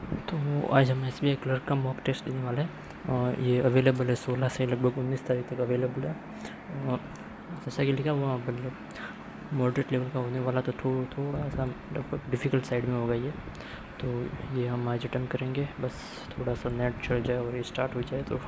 तो आज हम SBI क्लर्क का मॉक टेस्ट देने वाले हैं और ये अवेलेबल है 16 से लगभग 19 तारीख तक अवेलेबल है। और जैसा कि लिखा हुआ मतलब मॉडरेट लेवल का होने वाला, तो थोड़ा सा लगभग डिफ़िकल्ट साइड में होगा ये। तो ये हम आज अटेम्प्ट करेंगे, बस थोड़ा सा नेट चढ़ जाए और ये स्टार्ट हो जाए तो।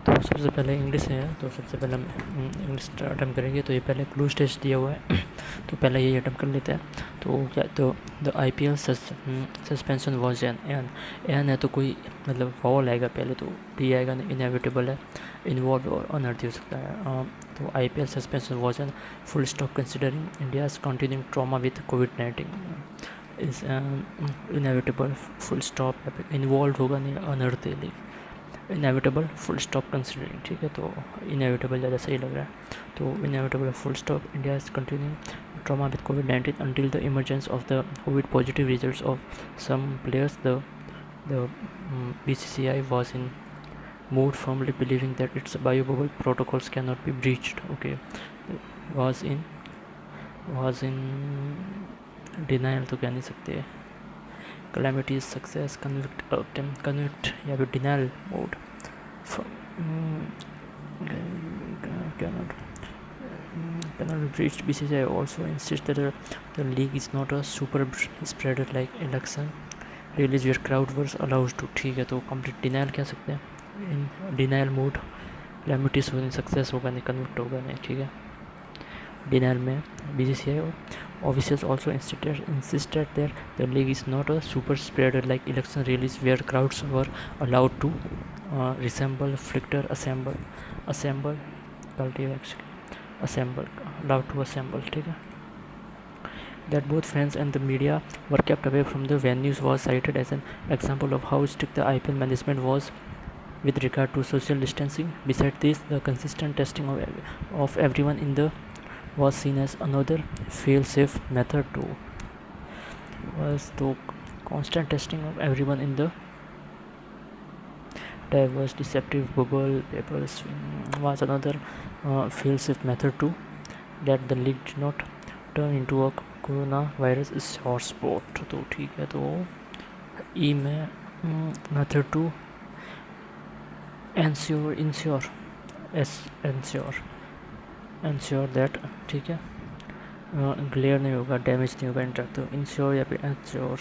तो सबसे पहले इंग्लिश है, तो सबसे पहले हम इंग्लिश अटेम्प्ट करेंगे। तो ये पहले क्लूज टेस्ट दिया हुआ है तो पहले ये अटेम्प्ट कर लेते हैं। तो क्या, तो the IPL suspension was an है तो कोई मतलब वॉल आएगा पहले, तो डी आएगा, इनएविटेबल है, इन्वॉल्व और अनर्थी हो सकता है। तो IPL suspension was an full stop considering India's continuing trauma with COVID-19 is inevitable full stop, involve होगा नहीं, अनर्थी इनएविटेबल फुल स्टॉप कंसिडरिंग। ठीक है, तो इनएविटेबल ज़्यादा सही लग रहा है। तो inevitable full stop India is continuing trauma with COVID-19 until the emergence of the COVID positive results of some players. The BCCI was in mood firmly believing that its biobubble protocols cannot be breached. Okay, was in denial तो कह नहीं सकते, calamity success, convict या फिर denial mode, cannot be breached. BCCI also insists that the league is not a super spreader like election release where crowd was allowed to. ठीक है, तो complete denial कह सकते हैं, इन डिनाइल मोड, कैलेमिटीज हो नहीं, सक्सेस होगा नहीं, कन्विक्ट होगा नहीं। ठीक है, डिनाइल में BCCI officials also insisted that the league is not a super spreader like election rallies where crowds were allowed to resemble, flicker, assemble, allowed to assemble. ठीक है, that both fans and the media were kept away from the venues was cited as an example of how strict the IPL management was with regard to social distancing. Besides this, the consistent testing of everyone in the was seen as another fail-safe method to was the constant testing of everyone in the diverse deceptive bubble papers was another fail-safe method to that the league did not turn into a coronavirus hotspot. तो ठीक है, तो ई में method to ensure that, ठीक है, glare नहीं होगा, damage नहीं होगा इंटरनेट, तो इंश्योर या फिर इंश्योर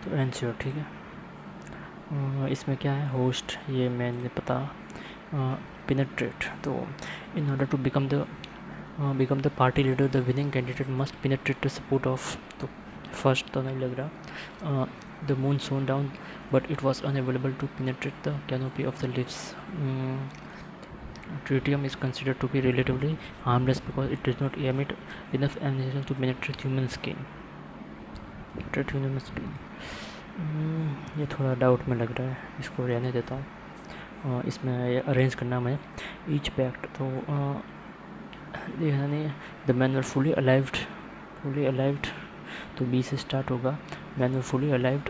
तो इंश्योर। ठीक है, इसमें क्या है, होस्ट, ये मैंने पता, पेनिट्रेट, तो in order to become the party leader the winning candidate must penetrate the support of, तो फर्स्ट तो नहीं लग रहा, the moon shone down but it was unable to penetrate the canopy of the leaves. Tritium is considered to be relatively harmless because it does not emit enough ammunition to penetrate human skin. ये थोड़ा doubt में लग रहा है, इसको रहने देता हूँ। इसमें अरेंज करना मैं ईच पैक्ट, तो यानी the man were fully allied, तो बी से स्टार्ट होगा। Man were fully allied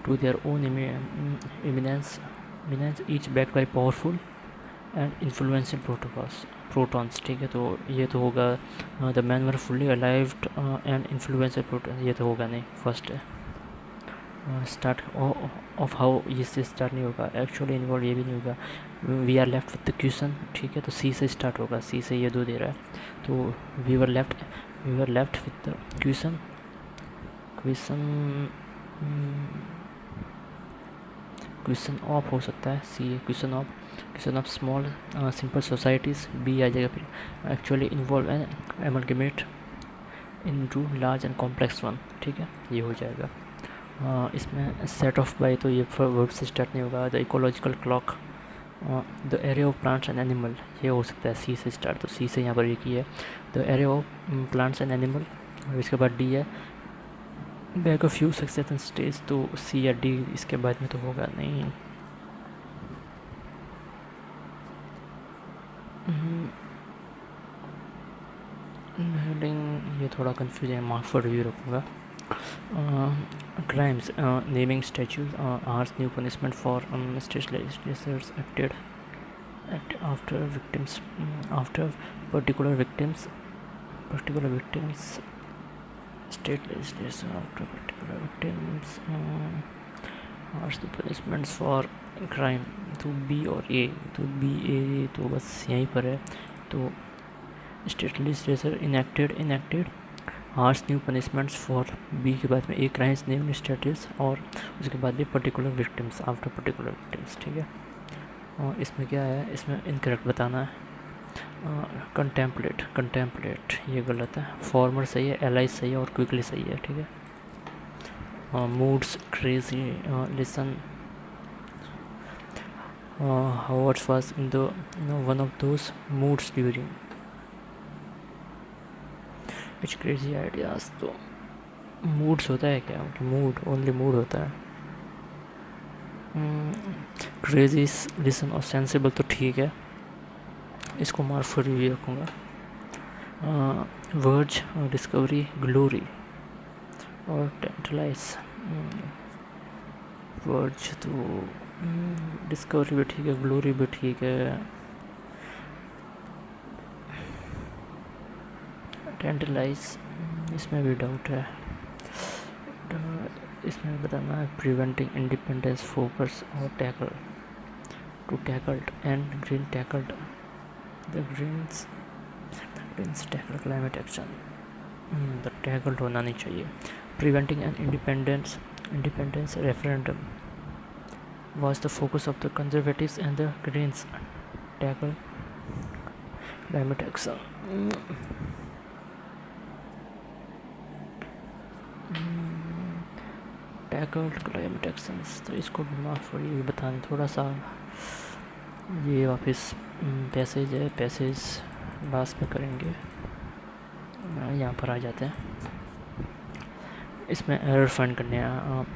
to their own eminence, each backed by powerful and influential protons. ठीक है, तो ये तो होगा the man were fully allied and influential proton, ये तो होगा नहीं, फर्स्ट है। स्टार्ट ऑफ हाउ, इससे स्टार्ट नहीं होगा। एक्चुअली इन्वॉल्व, ये भी नहीं होगा। We are left with the question, ठीक है, तो सी से स्टार्ट होगा। सी से ये दो दे रहा है, तो we were left with the question of हो सकता है। C question of small simple societies. B आ जाएगा फिर actually involve and amalgamate into large and complex one. ठीक है, ये हो जाएगा। इसमें सेट ऑफ बाय, तो ये वर्ड से स्टार्ट नहीं होगा। The ecological clock, the area of plants and animal, ये हो सकता है सी से स्टार्ट, तो सी से यहाँ पर ये की है the area of plants and animal. और इसके बाद डी है back of few succession stage, तो सी या डी इसके बाद में तो होगा नहीं। हेडिंग ये थोड़ा कंफ्यूज है, मार्क फॉर रिव्यू रखूँगा। crimes, naming statues, harsh new punishment for state legislators acted after victims, after particular victims, state legislators after particular victims, harsh the punishments for crime। तो बी और ए, तो B ए तो बस यहीं पर है, तो state legislature enacted harsh new punishments for, B के बाद में ए क्राइम्स नेम स्टेटस, और उसके बाद भी particular victims, after particular victims. ठीक है, और इसमें क्या है, इसमें इनकरेक्ट बताना है। कंटेम्पलेट ये गलत है। फॉर्मर सही है, एलाइज सही है, और क्विकली सही है। ठीक है, moods crazy, listen, Howard was in the one of those moods during which crazy ideas। तो moods होता है क्या, मूड ओनली मूड होता है। क्रेजी, लिसन और सेंसिबल तो ठीक है, इसको मार्क फॉर रिव्यू रखूँगा। वर्ज, डिस्कवरी, ग्लोरी और टेंटलाइज। वर्ज तो डिस्कवरी भी ठीक है, ग्लोरी भी ठीक है, टेंटलाइज इसमें भी डाउट है। इसमें बताना है प्रिवेंटिंग इंडिपेंडेंस, फोकस और tackle, to tackled and green tackled, the greens tackle climate action, the tackled होना नहीं चाहिए। Preventing and independence referendum was the focus of the conservatives, and the Greens tackled climate action। Tackled climate actions, तो इसको भी माफ करिए, बताने थोड़ा सा। ये वापस पैसेज है, पैसेज लास्ट में करेंगे, यहाँ पर आ जाते हैं। इसमें एरर फाइंड करने हैं।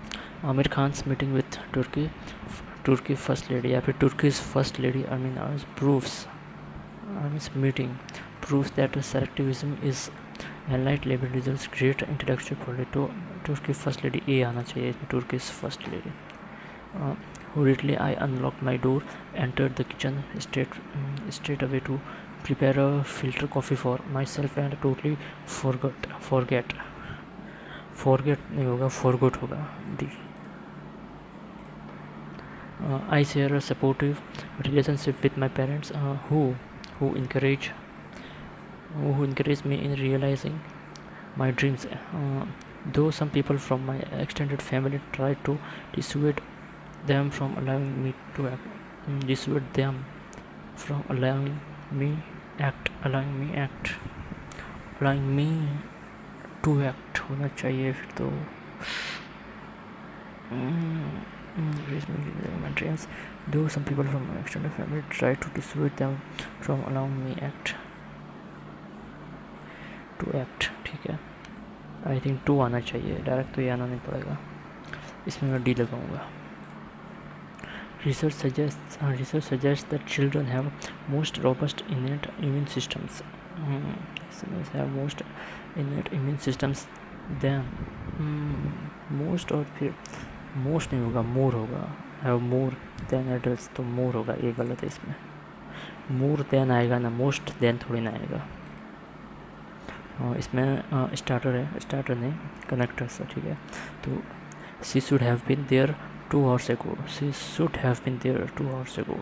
Aamir Khan's meeting with Turkey first lady, या फिर Turkey's first lady Armina meeting proves that selectivism is enlight liberalism great intellectual polity. तो तुर्की फर्स्ट लेडी ए आना चाहिए इसमें, Turkey's first lady. hurriedly I unlocked my door, entered the kitchen straight away to prepare a filter coffee for myself and totally forget नहीं होगा, forgot होगा। D I share a supportive relationship with my parents who encourage me in realizing my dreams, though some people from my extended family try to dissuade them from allowing me to act होना चाहिए फिर तो। my dreams, though some people from my extended family try to dissuade them from allowing me to act। ठीक है, I think 2 आना चाहिए, direct तो ये आना नहीं पड़ेगा। इसमें मैं डी लगाऊंगा। Research suggests that children have most robust innate immune systems. Have most innate immune systems than most, और फिर most नहीं होगा, more होगा। have more than adults, तो more होगा, ये गलत है। इसमें more than आएगा ना, most than थोड़ी ना आएगा। इसमें स्टार्टर है, स्टार्टर नहीं कनेक्टर सा, ठीक है। तो she should have been there 2 hours ago. She should have been there 2 hours ago.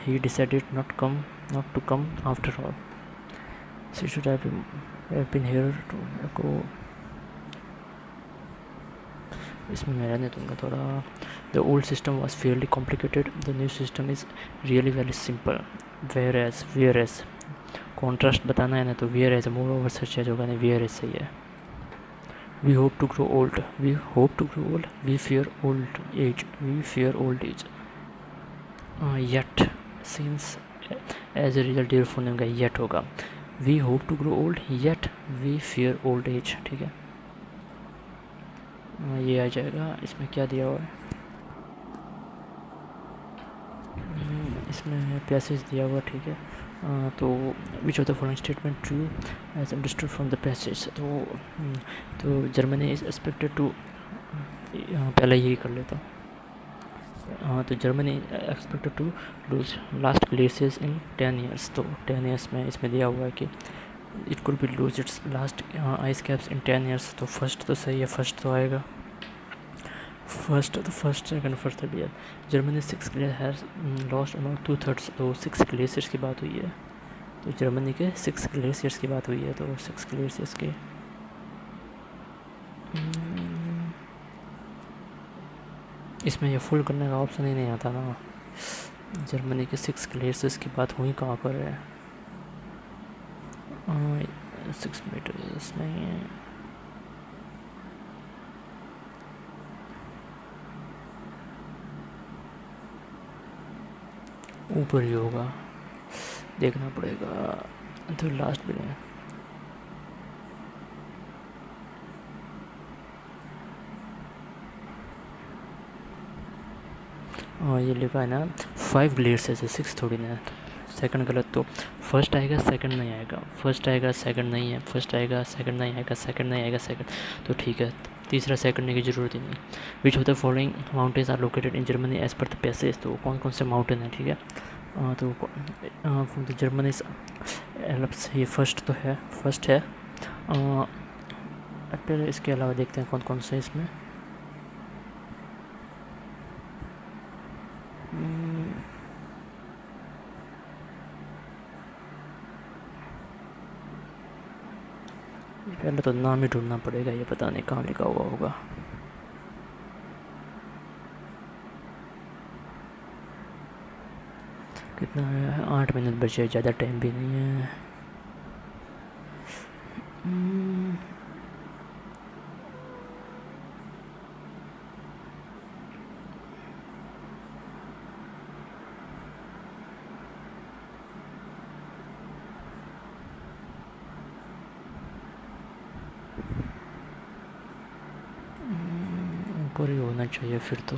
He decided not to come after all. She should have been here 2 ago. इसमें मैं रहने दूंगा थोड़ा। The old system was fairly complicated. The new system is really very simple. Whereas contrast बताना है ना, तो whereas moreover सच है, जो कहने whereas सही है। We hope to grow old. We hope to grow old. We fear old age. We fear old age. Yet since as a result therefore नहीं होगा, yet होगा। We hope to grow old. Yet we fear old age, ठीक है। ये आ जाएगा। इसमें क्या दिया हुआ है? इसमें पैसेज दिया हुआ, ठीक है। तो which of the following statement true as understood from the passage. तो जर्मनी इज एक्सपेक्टेड टू, पहले यही कर लेता हूँ। तो Germany expected to lose last glaciers in 10 years। तो 10 years में इसमें दिया हुआ है कि it could be lose its last ice caps in 10 years। तो फर्स्ट तो सही है, फर्स्ट तो आएगा। First second first third year. Germany 6 glacier has lost about 2/3। तो 6 ग्लेशियर्स की बात हुई है, तो जर्मनी के 6 ग्लेशियर्स की बात हुई है। तो 6 ग्लेशियर्स के इसमें ये फुल करने का ऑप्शन ही नहीं आता ना। जर्मनी के 6 ग्लेशियर्स की बात हुई कहाँ पर है? 6 मीटर्स नहीं है, ऊपर ही होगा, देखना पड़ेगा। तो लास्ट में ये लिखा है ना 5 ग्लेशियर्स है, 6 थोड़ी ना है। सेकंड गलत, तो फर्स्ट आएगा सेकंड नहीं आएगा, फर्स्ट आएगा सेकंड नहीं है, फर्स्ट आएगा सेकंड नहीं आएगा, सेकंड नहीं आएगा सेकंड, तो ठीक है। तीसरा सेकंड की ज़रूरत ही नहीं। Which of the following mountains are located in Germany as per the passage. तो कौन कौन से माउंटेन है, ठीक है। तो जर्मनी एल्प्स, ये फर्स्ट तो है, फर्स्ट है। पहले इसके अलावा देखते हैं कौन कौन से इसमें। पहले तो नाम ही ढूंढना पड़ेगा, ये पता नहीं कहाँ लिखा हुआ होगा। कितना है? 8 मिनट बचे, ज़्यादा टाइम भी नहीं है। ऊपर ही होना चाहिए फिर तो।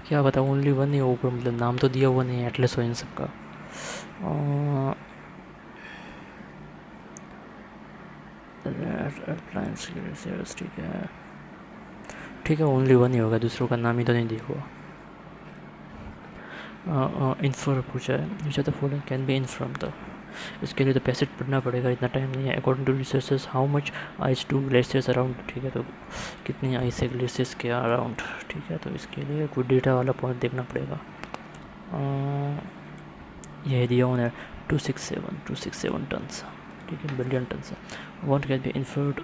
क्या पता, ओनली वन ही ऊपर, मतलब नाम तो दिया हुआ नहीं है एटलस हो इन सबका। ठीक है, ठीक है, ओनली वन ही होगा, दूसरों का नाम ही तो नहीं दिया हुआ। इन्फर पूछा है, which of the following can be inferred the. इसके लिए तो पैसेज पढ़ना पड़ेगा, इतना टाइम नहीं है। According to researches how much ice to glaciers around, ठीक है। तो कितनी आइस है ग्लेशियर्स के अराउंड, ठीक है। तो इसके लिए कोई डेटा वाला पॉइंट देखना पड़ेगा। यह दिया हुआ है 267 टन्स, ठीक है, billion tons. One can be inferred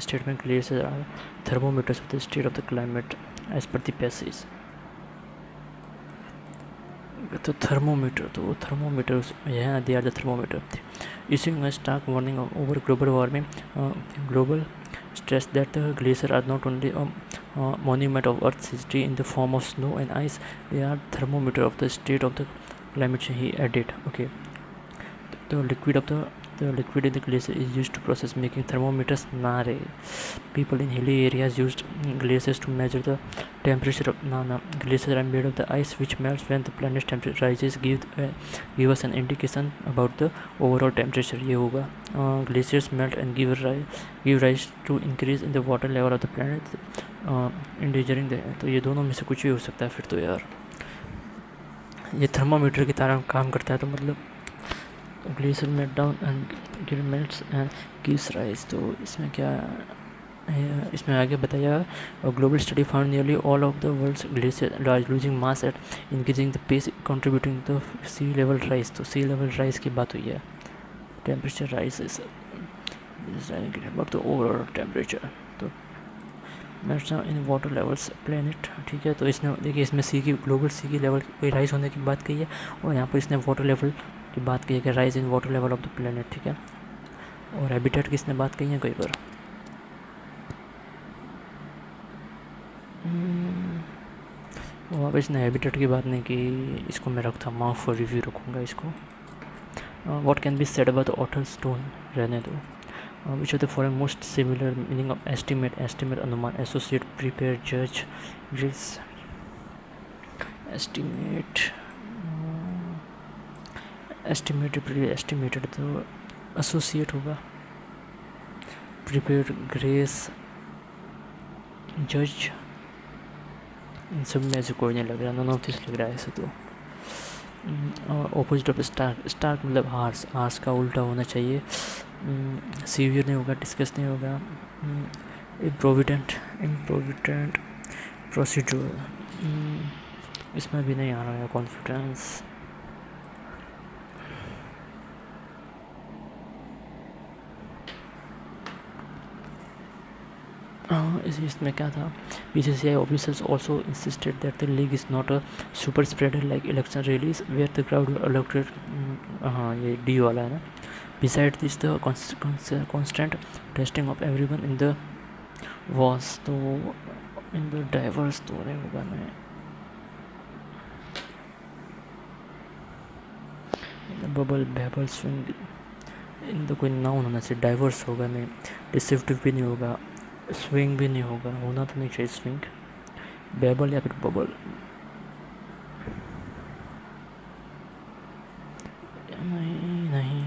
statement glaciers are thermometers of the state of the climate as per the passage. तो थर्मोमीटर यहाँ दिया the thermometer issuing a stark warning over global warming, global stress that the glaciers are not only a monument of Earth's history in the form of snow and ice, they are thermometer of the state of the climate change, he added. Okay, the liquid in the glacier is used to process making thermometers. Nare, people in hilly areas used glaciers to measure the temperature of glaciers are made of the ice which melts when the planet's temperature rises. Give us an indication about the overall temperature. ये होगा glaciers melt and give rise to increase in the water level of the planet, endangering the. तो ये दोनों में से कुछ भी हो सकता है फिर तो यार. ये थर्मामीटर की तरह काम करता है. तो मतलब glacier melt down and melts and gives rise. तो इसमें क्या है, इसमें आगे बताया global study found nearly all of the world's glacier are losing mass at increasing the pace contributing the sea level rise. तो सी लेवल राइज की बात हुई है. Temperature rise is about the overall temperature. तो melts in water levels planet. ठीक है, तो इसने देखिए इसमें सी की ग्लोबल सी की लेवल कोई राइज होने की बात कही है और यहाँ पर इसने वाटर लेवल की बात कही है कि rise in water level of the planet. ठीक है, और हैबिटेट की इसने बात कही है कई बार. वहाँ पर इसने हैबिटेट की बात नहीं की. इसको मैं रखता माउथ फॉर रिव्यू रखूँगा इसको. What can be said about the ऑटल स्टोन, रहने दो. Which are the following most similar meaning of estimate. Estimate अनुमान, एसोसिएट, प्रिपेयर, जज, रिस. एस्टिमेट एस्टिमेटेड तो एसोसिएट होगा. प्रिपेयर, ग्रेस, जज. इन सब में ऐसे कोई नहीं लग रहा. नॉन ऑफ दिस लग रहा है ऐसे. तो ऑपोजिट ऑफ स्टार्क. स्टार्क मतलब हार्स. हार्स का उल्टा होना चाहिए. सीवियर नहीं होगा, डिस्कस नहीं होगा. Improvident procedure. इसमें भी नहीं आ रहा है. कॉन्फिडेंस. इसमें क्या था. BCCI officials also insisted that the league is not a super spreader like election rallies where the crowd were elected. हाँ, ये D वाला है ना. Besides this, the constant testing of everyone in the was तो in the diverse तो नहीं होगा मैं. Bubble, label, swing. इन तो कोई नाउन होना चाहिए. डाइवर्स होगा नहीं. डिसेप्टिव भी नहीं होगा. स्विंग भी नहीं होगा. होना तो नहीं चाहिए स्विंग. बेबल या फिर बबल. नहीं.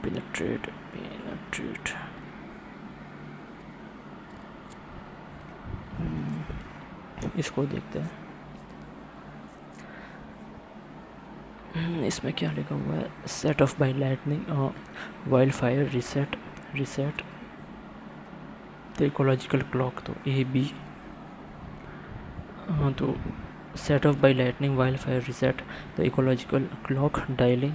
पेनिट्रेट. इसको देखते हैं. इसमें क्या लिखा हुआ है. Set off by lightning, wild fire, reset. तो इकोलॉजिकल क्लॉक तो AB. हाँ, तो set off by lightning, wild fire, reset. The ecological clock, dialing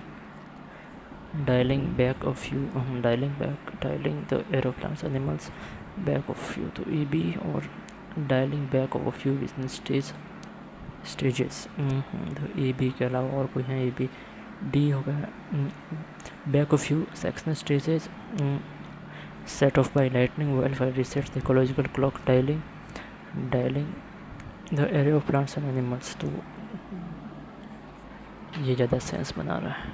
back of few. Dialing the aeroplanes, animals, back of few. तो AB और dialing back of few business stages. तो AB के अलावा और कोई है. AB. D होगा back of few sectional stages. Set off by lightning, wild fire, reset, the ecological clock, dialing the array of plants and animals. तो ये ज़्यादा सेंस बना रहा है.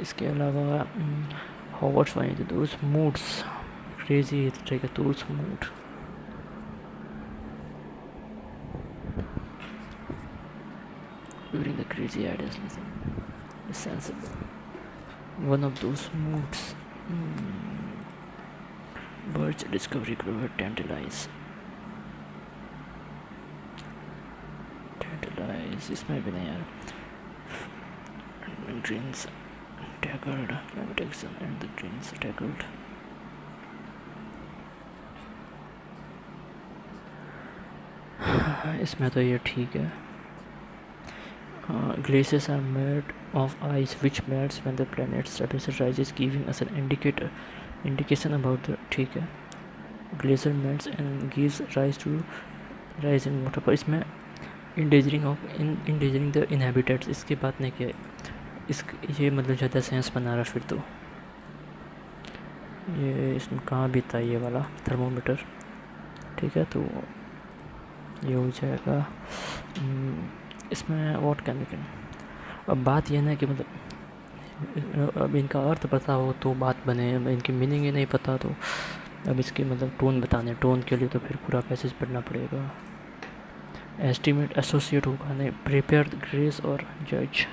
इसके अलावा Howard's funny to those moods. Crazy to take a those mood. During the crazy ideas, listen. Is sensible. One of those moods. Birds discovery grower tantalize. इसमें भी नहीं यार. Greens tackled. Protection and the greens tackled. इसमें तो ये ठीक है. Glaciers are made of ice which melts when the planet's temperature rises, giving us an indication about the. ठीक है. Glacier melts and gives rise in water. पर इसमें endangering the inhabitants इसकी बात नहीं की. ये मतलब ज़्यादा सेंस बना रहा. फिर तो ये इसमें कहाँ भी था ये वाला थर्मोमीटर. ठीक है। तो ये हो जाएगा। इसमें व्हाट कैन वी कैन, अब बात ये ना कि मतलब अब इनका अर्थ पता हो तो बात बने, अब इनकी मीनिंग ही नहीं पता तो अब इसके मतलब टोन बताने, टोन के लिए तो फिर पूरा पैसेज पढ़ना पड़ेगा। एस्टिमेट एसोसिएट होगा नहीं, प्रिपेयर ग्रेस और जज,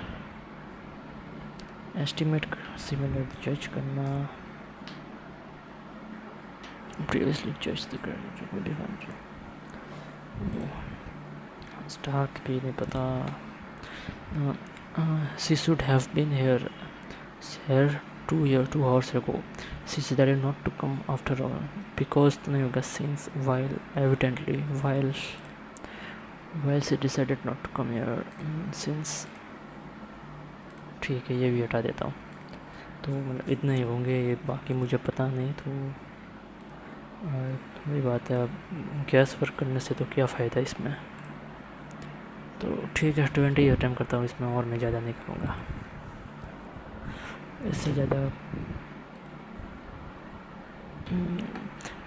एस्टिमेट सिमिलर, जज करना, प्रीवियसली जज द क्रेडिट, स्टार्ट भी नहीं पता। She should have been here 2 hours ago. She decided not to come after all because तो नहीं होगा since while she decided not to come here since, ठीक है ये भी हटा देता हूँ। तो मतलब इतना ही होंगे ये, बाकी मुझे पता नहीं। तो वही बात है, अब गैस वर्क करने से तो क्या फ़ायदा इसमें। तो ठीक है 20 अटैम्प्ट करता हूँ इसमें, और मैं ज़्यादा नहीं करूँगा इससे ज़्यादा।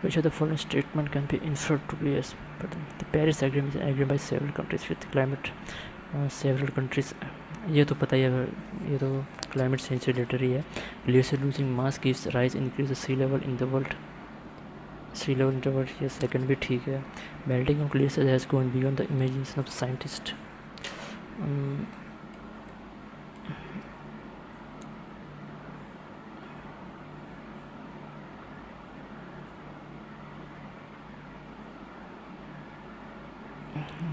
Which of the following statement can be inferred to be as per the Paris Agreement is agreed by several countries with climate, several countries, ये तो पता ही है, ये तो क्लाइमेट चेंज से रिलेटेड ही है। Glacier losing mass gives rise increase the sea level in the world, ये सेकंड भी ठीक है। Melting of glacier has gone beyond the imagination of the scientist,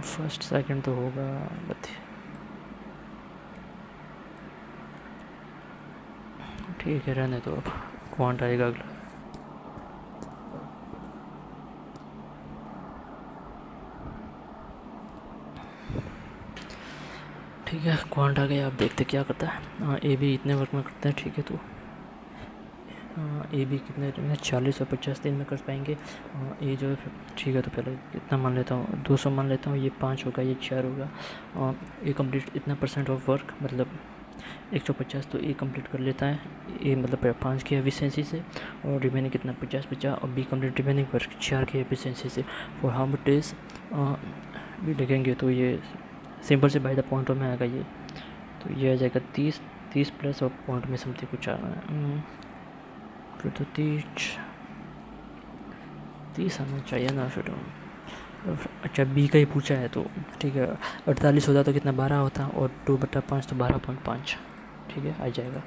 first second तो होगा बट ठीक है रहने तो। अब क्वांट आएगा अगला। ठीक है क्वांट आ गया, आप देखते क्या करता है। ए बी इतने वर्क में करते हैं, ठीक है। तो ए बी कितने 40 और 50 दिन में कर पाएंगे। ये जो है ठीक है, तो पहले इतना मान लेता हूँ, 200 मान लेता हूँ, ये 5 होगा, ये 4 होगा। ये कंप्लीट इतना % ऑफ वर्क मतलब 150, तो ए कंप्लीट कर लेता है, ए मतलब 5 की एफिशिएंसी से, और रिमेनिंग कितना 50 और बी कंप्लीट रिमेनिंग वर्क 4 की एफिशिएंसी से। फॉर हाउ मच डेज भी लिखेंगे तो ये सिंपल से बाय द पॉइंट में आएगा ये, तो ये आ जाएगा 30 प्लस और पॉइंट में समथिंग कुछ आना है, फिर तो 30 आना चाहिए ना फिर। अच्छा बी का ही पूछा है तो ठीक है, 48 होता तो कितना 12 होता, और 2/5 तो 12.5, ठीक है आ जाएगा।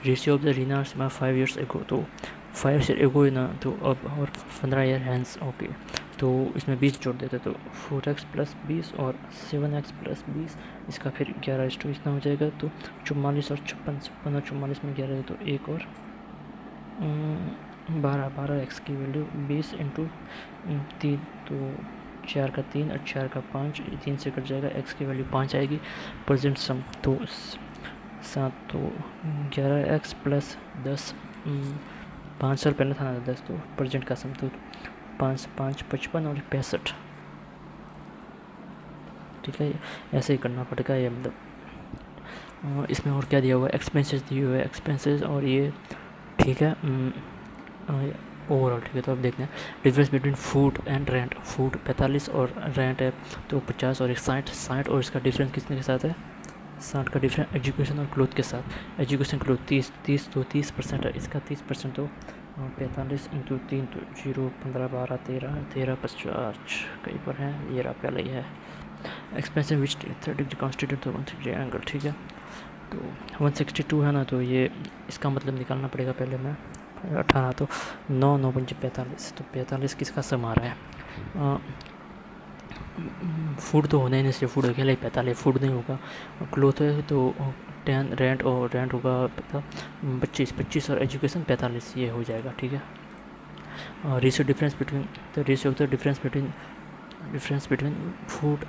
रेशियो ऑफ द रीनार्स में 5 years एगो, तो 5 years एगो है ना, तो अब और 15 ईयर हैंस, ओके। तो इसमें 20 जोड़ देते तो 4x + 20 और 7x + 20, इसका फिर 11 इस इतना हो जाएगा। तो 44 और 56 और 44 में 11 तो एक और 12x की वैल्यू 20 × 3, तो 4 का 3 और 4 का 5, 3 से कट जाएगा, x की वैल्यू 5 आएगी। प्रेजेंट सम तो 7, तो 11x + 10, 5 साल पहले था ना 10, तो प्रेजेंट का सम तो 5 5 55 और 65, ठीक है। ऐसे ही करना पड़ेगा ये, मतलब इसमें और क्या दिया हुआ है, एक्सपेंसेस दिए हुए हैं, एक्सपेंसेस, और ये ठीक है ओवरऑल, ठीक है। तो अब देखते हैं difference between food and rent. Food 45 और रेंट है तो 50 और 60, और इसका डिफरेंस किसने के साथ है, 60 का डिफरेंस एजुकेशन और क्लोथ के साथ। एजुकेशन क्लोथ 30 तो 30% है, इसका 30% तो 45 × 3 तो 0 15 12 13 50 कहीं पर है, ये रहा पहले ही है। एक्सपेंसिव विच 30 कॉन्स्टिट्यूट तो 160 एंगल, ठीक है। तो 162 है ना, तो ये इसका मतलब निकालना पड़ेगा पहले मैं 18, तो 9 9 5 45, तो 45 किसका सम आ रहा है। फूड तो होना ही नहीं चाहिए, फूड अकेला ही 45, फूड नहीं होगा। क्लोथ है तो 10, रेंट होगा 25 और एजुकेशन 45, ये हो जाएगा, ठीक है। Ratio difference between the ratio of the difference between food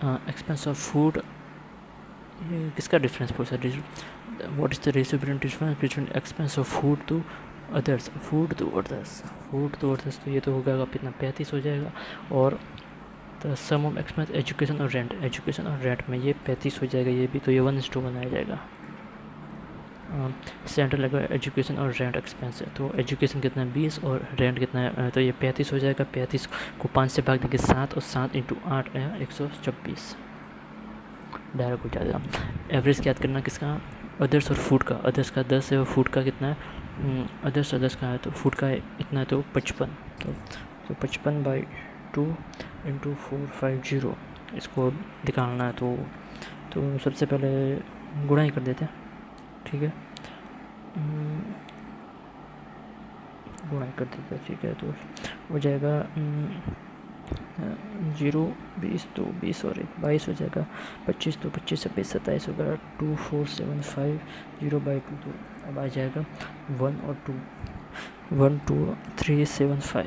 expense of food, ये किसका डिफरेंस पूछा, what is the ratio between difference between expense of food to others, तो ये तो होगा कितना 35 हो जाएगा। और the sum of expense education और रेंट में ये 35 हो जाएगा, ये भी तो ये 1:1 आ जाएगा। सेंटर लगा एजुकेशन और रेंट एक्सपेंस है। तो एजुकेशन कितना है 20 और रेंट कितना है तो ये 35 हो जाएगा। 35 को 5 से भाग देंगे 7 और 7 इंटू 8 है 124 डायरेक्ट हो जाएगा। एवरेज याद करना किसका अदर्स और फूड का। अदर्स का 10 है और फूड का कितना है अदर्स का है तो फूड का इतना है तो 55 तो 55/2 इंटू 450 इसको निकालना है। तो सबसे पहले गुणा कर देते हैं ठीक है गुणा कर देते हैं ठीक है। तो हो जाएगा 0 20 तो 20 और 1 22 हो जाएगा। 25 तो 25 से 27 होगा। 2475 0/2 तो अब आ जाएगा 1 और 2 12375।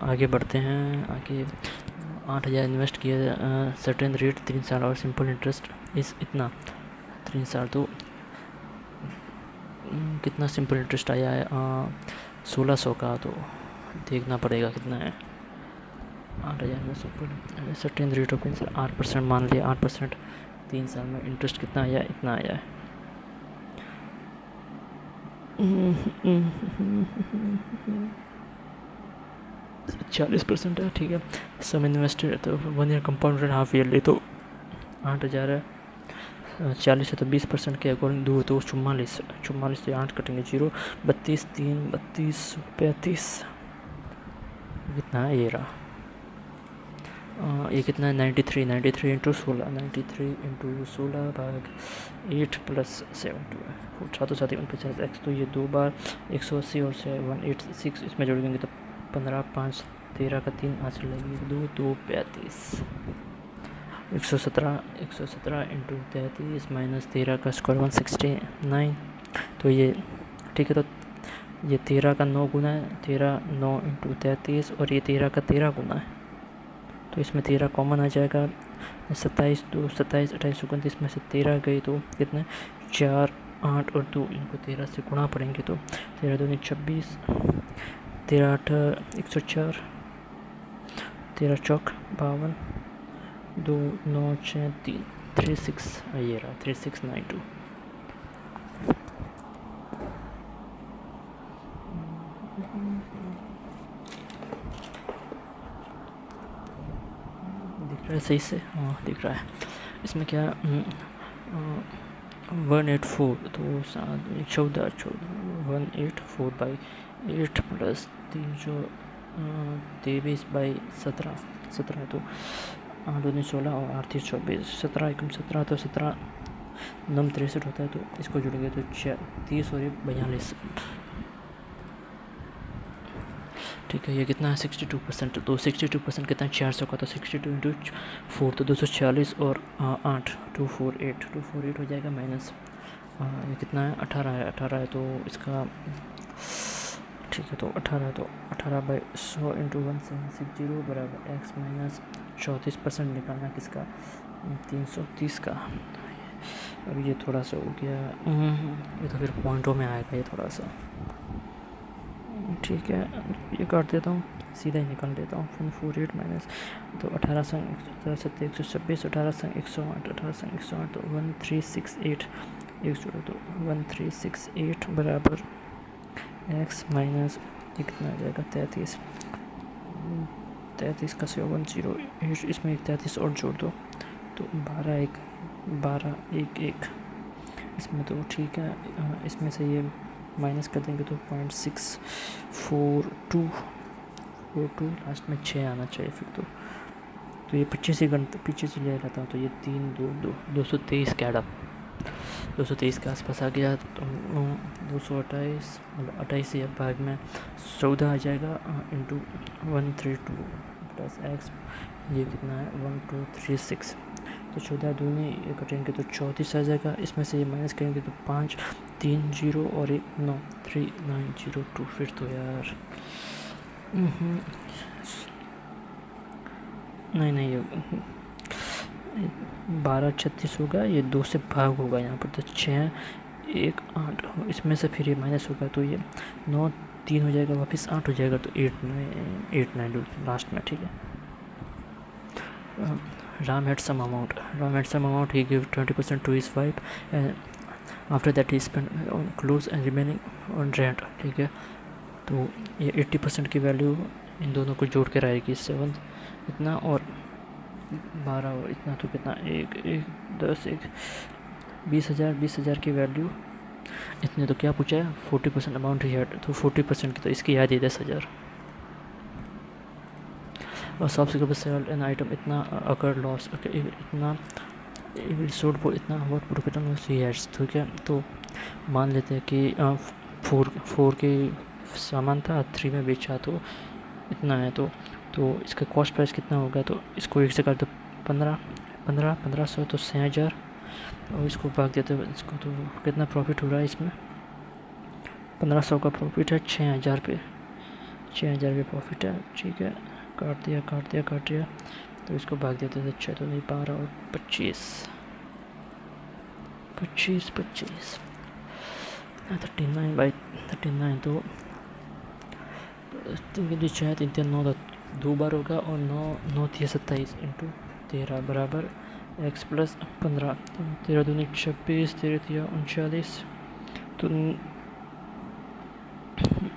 आगे बढ़ते हैं। आगे 8000 इन्वेस्ट किया सर्टेन रेट 3 साल और सिंपल इंटरेस्ट इस इतना 3 साल तो कितना सिंपल इंटरेस्ट आया है 1600 का। तो देखना पड़ेगा कितना है 8000 में simple certain rate of interest 8% मान लिया 8% 3 साल में इंटरेस्ट कितना आया इतना आया है 40% है ठीक है। सम इन्वेस्टेड तो 1 year compound rate half yearly तो 8000 है 40 है तो 20% के अकॉर्डिंग 2 तो 44 से 8 कटेंगे 0 32 3 32 35 कितना है ये रहा ये कितना है 93 इंटू 16 93 इंटू 16 भाग 8 प्लस 7 है 7 49 एक्स तो ये 2 बार 180 और 186 इसमें जोड़ देंगे तो 15 5 13 का 3 आंसर लगेगी 2 2 35 117 इंटू 33 माइनस 13 का स्क्वायर 169 तो ये ठीक है। तो ये 13 का 9 गुना है 13 9 इंटू 33 और ये 13 का 13 गुना है तो इसमें 13 कॉमन आ जाएगा 27 2 27 28 29 में से 13 गई तो कितने 4 8 और 2 इनको 13 से गुणा पड़ेंगे तो 13 2 26 13 8 104 13 चौक 52 2 9 6 3 36 ये रहा 3692 दिख रहा है सही से हाँ दिख रहा है। इसमें क्या 184 तो 14 184/8 प्लस 323/17 17 तो 8 19 16 और 8 3 24 17 एकम 17 तो 17 9 63 होता है तो इसको जोड़ेंगे तो 30 और 42 ठीक है। ये कितना है 62% तो 62% कितना 400 का तो 62 इंटू 4 तो 240 और 8 248 हो जाएगा माइनस ये कितना है 18 है तो इसका ठीक है। तो 18/100 इंटू 1760 बराबर x माइनस 34% निकालना किसका 330 का। अब ये थोड़ा सा हो गया ये तो फिर पॉइंटों में आएगा ये थोड़ा सा ठीक है। ये काट देता हूँ सीधा ही निकाल देता हूँ 148 माइनस तो 18 संग 126 18 संग 108 तो 1368 एक जोड़ो तो 1368 बराबर x माइनस कितना आ जाएगा 33 का 708 इसमें एक 33 और जोड़ दो तो 12 1 इसमें तो ठीक है। इसमें से ये माइनस कर देंगे तो 0.642 लास्ट में 6 आना चाहिए फिर तो ये पीछे से ले लेता हूँ तो ये 3 2 223 कैडअप 223 के आसपास आ गया तो 228 मतलब 28 से भाग में 14 आ जाएगा इंटू 132 प्लस एक्स ये कितना है 1236 तो 14 दूनी ये कटेंगे तो 34 आ जाएगा। इसमें से ये माइनस करेंगे तो 5 3 0 और 1 9 3 9 0 2 फिर तो यार नहीं ये 12 36 होगा ये 2 से भाग होगा यहाँ पर तो 6 1 8 इसमें से फिर ये माइनस होगा तो ये 9 3 हो जाएगा वापस 8 हो जाएगा तो 8 9 लास्ट में ठीक है। Ram had some amount. He gave 20% to his wife, and after that he spent on clothes and remaining on rent. ठीक है, तो ये 80% की वैल्यू इन दोनों को जोड़ के रहेगी 7 इतना और 12 और इतना, तो कितना 20,000 की वैल्यू इतने। तो क्या पूछा है 40% अमाउंट ही हैड, तो 40% की तो इसकी याद ही 10,000। और सबसे सेल एन आइटम इतना अकर लॉस इतना सोल्ड फॉर इतना what profit loss he has. ठीक है, तो मान लेते हैं कि 4 के सामान था 3 में बेचा तो इतना है, तो इसका कॉस्ट प्राइस कितना होगा, तो इसको 1 से कर दो 1500 तो 6,000 और इसको भाग देते हैं इसको, तो कितना प्रॉफिट हो रहा है इसमें 1500 का प्रॉफिट है 6,000 पे 6,000 पे प्रॉफिट है। ठीक है, काट दिया तो इसको भाग देते हैं 6 तो नहीं 12 और 25 39/39 तो 9 2 बार होगा और 9 27 इंटू 13 बराबर x प्लस 15, 13 दूनी 26 13 39 तो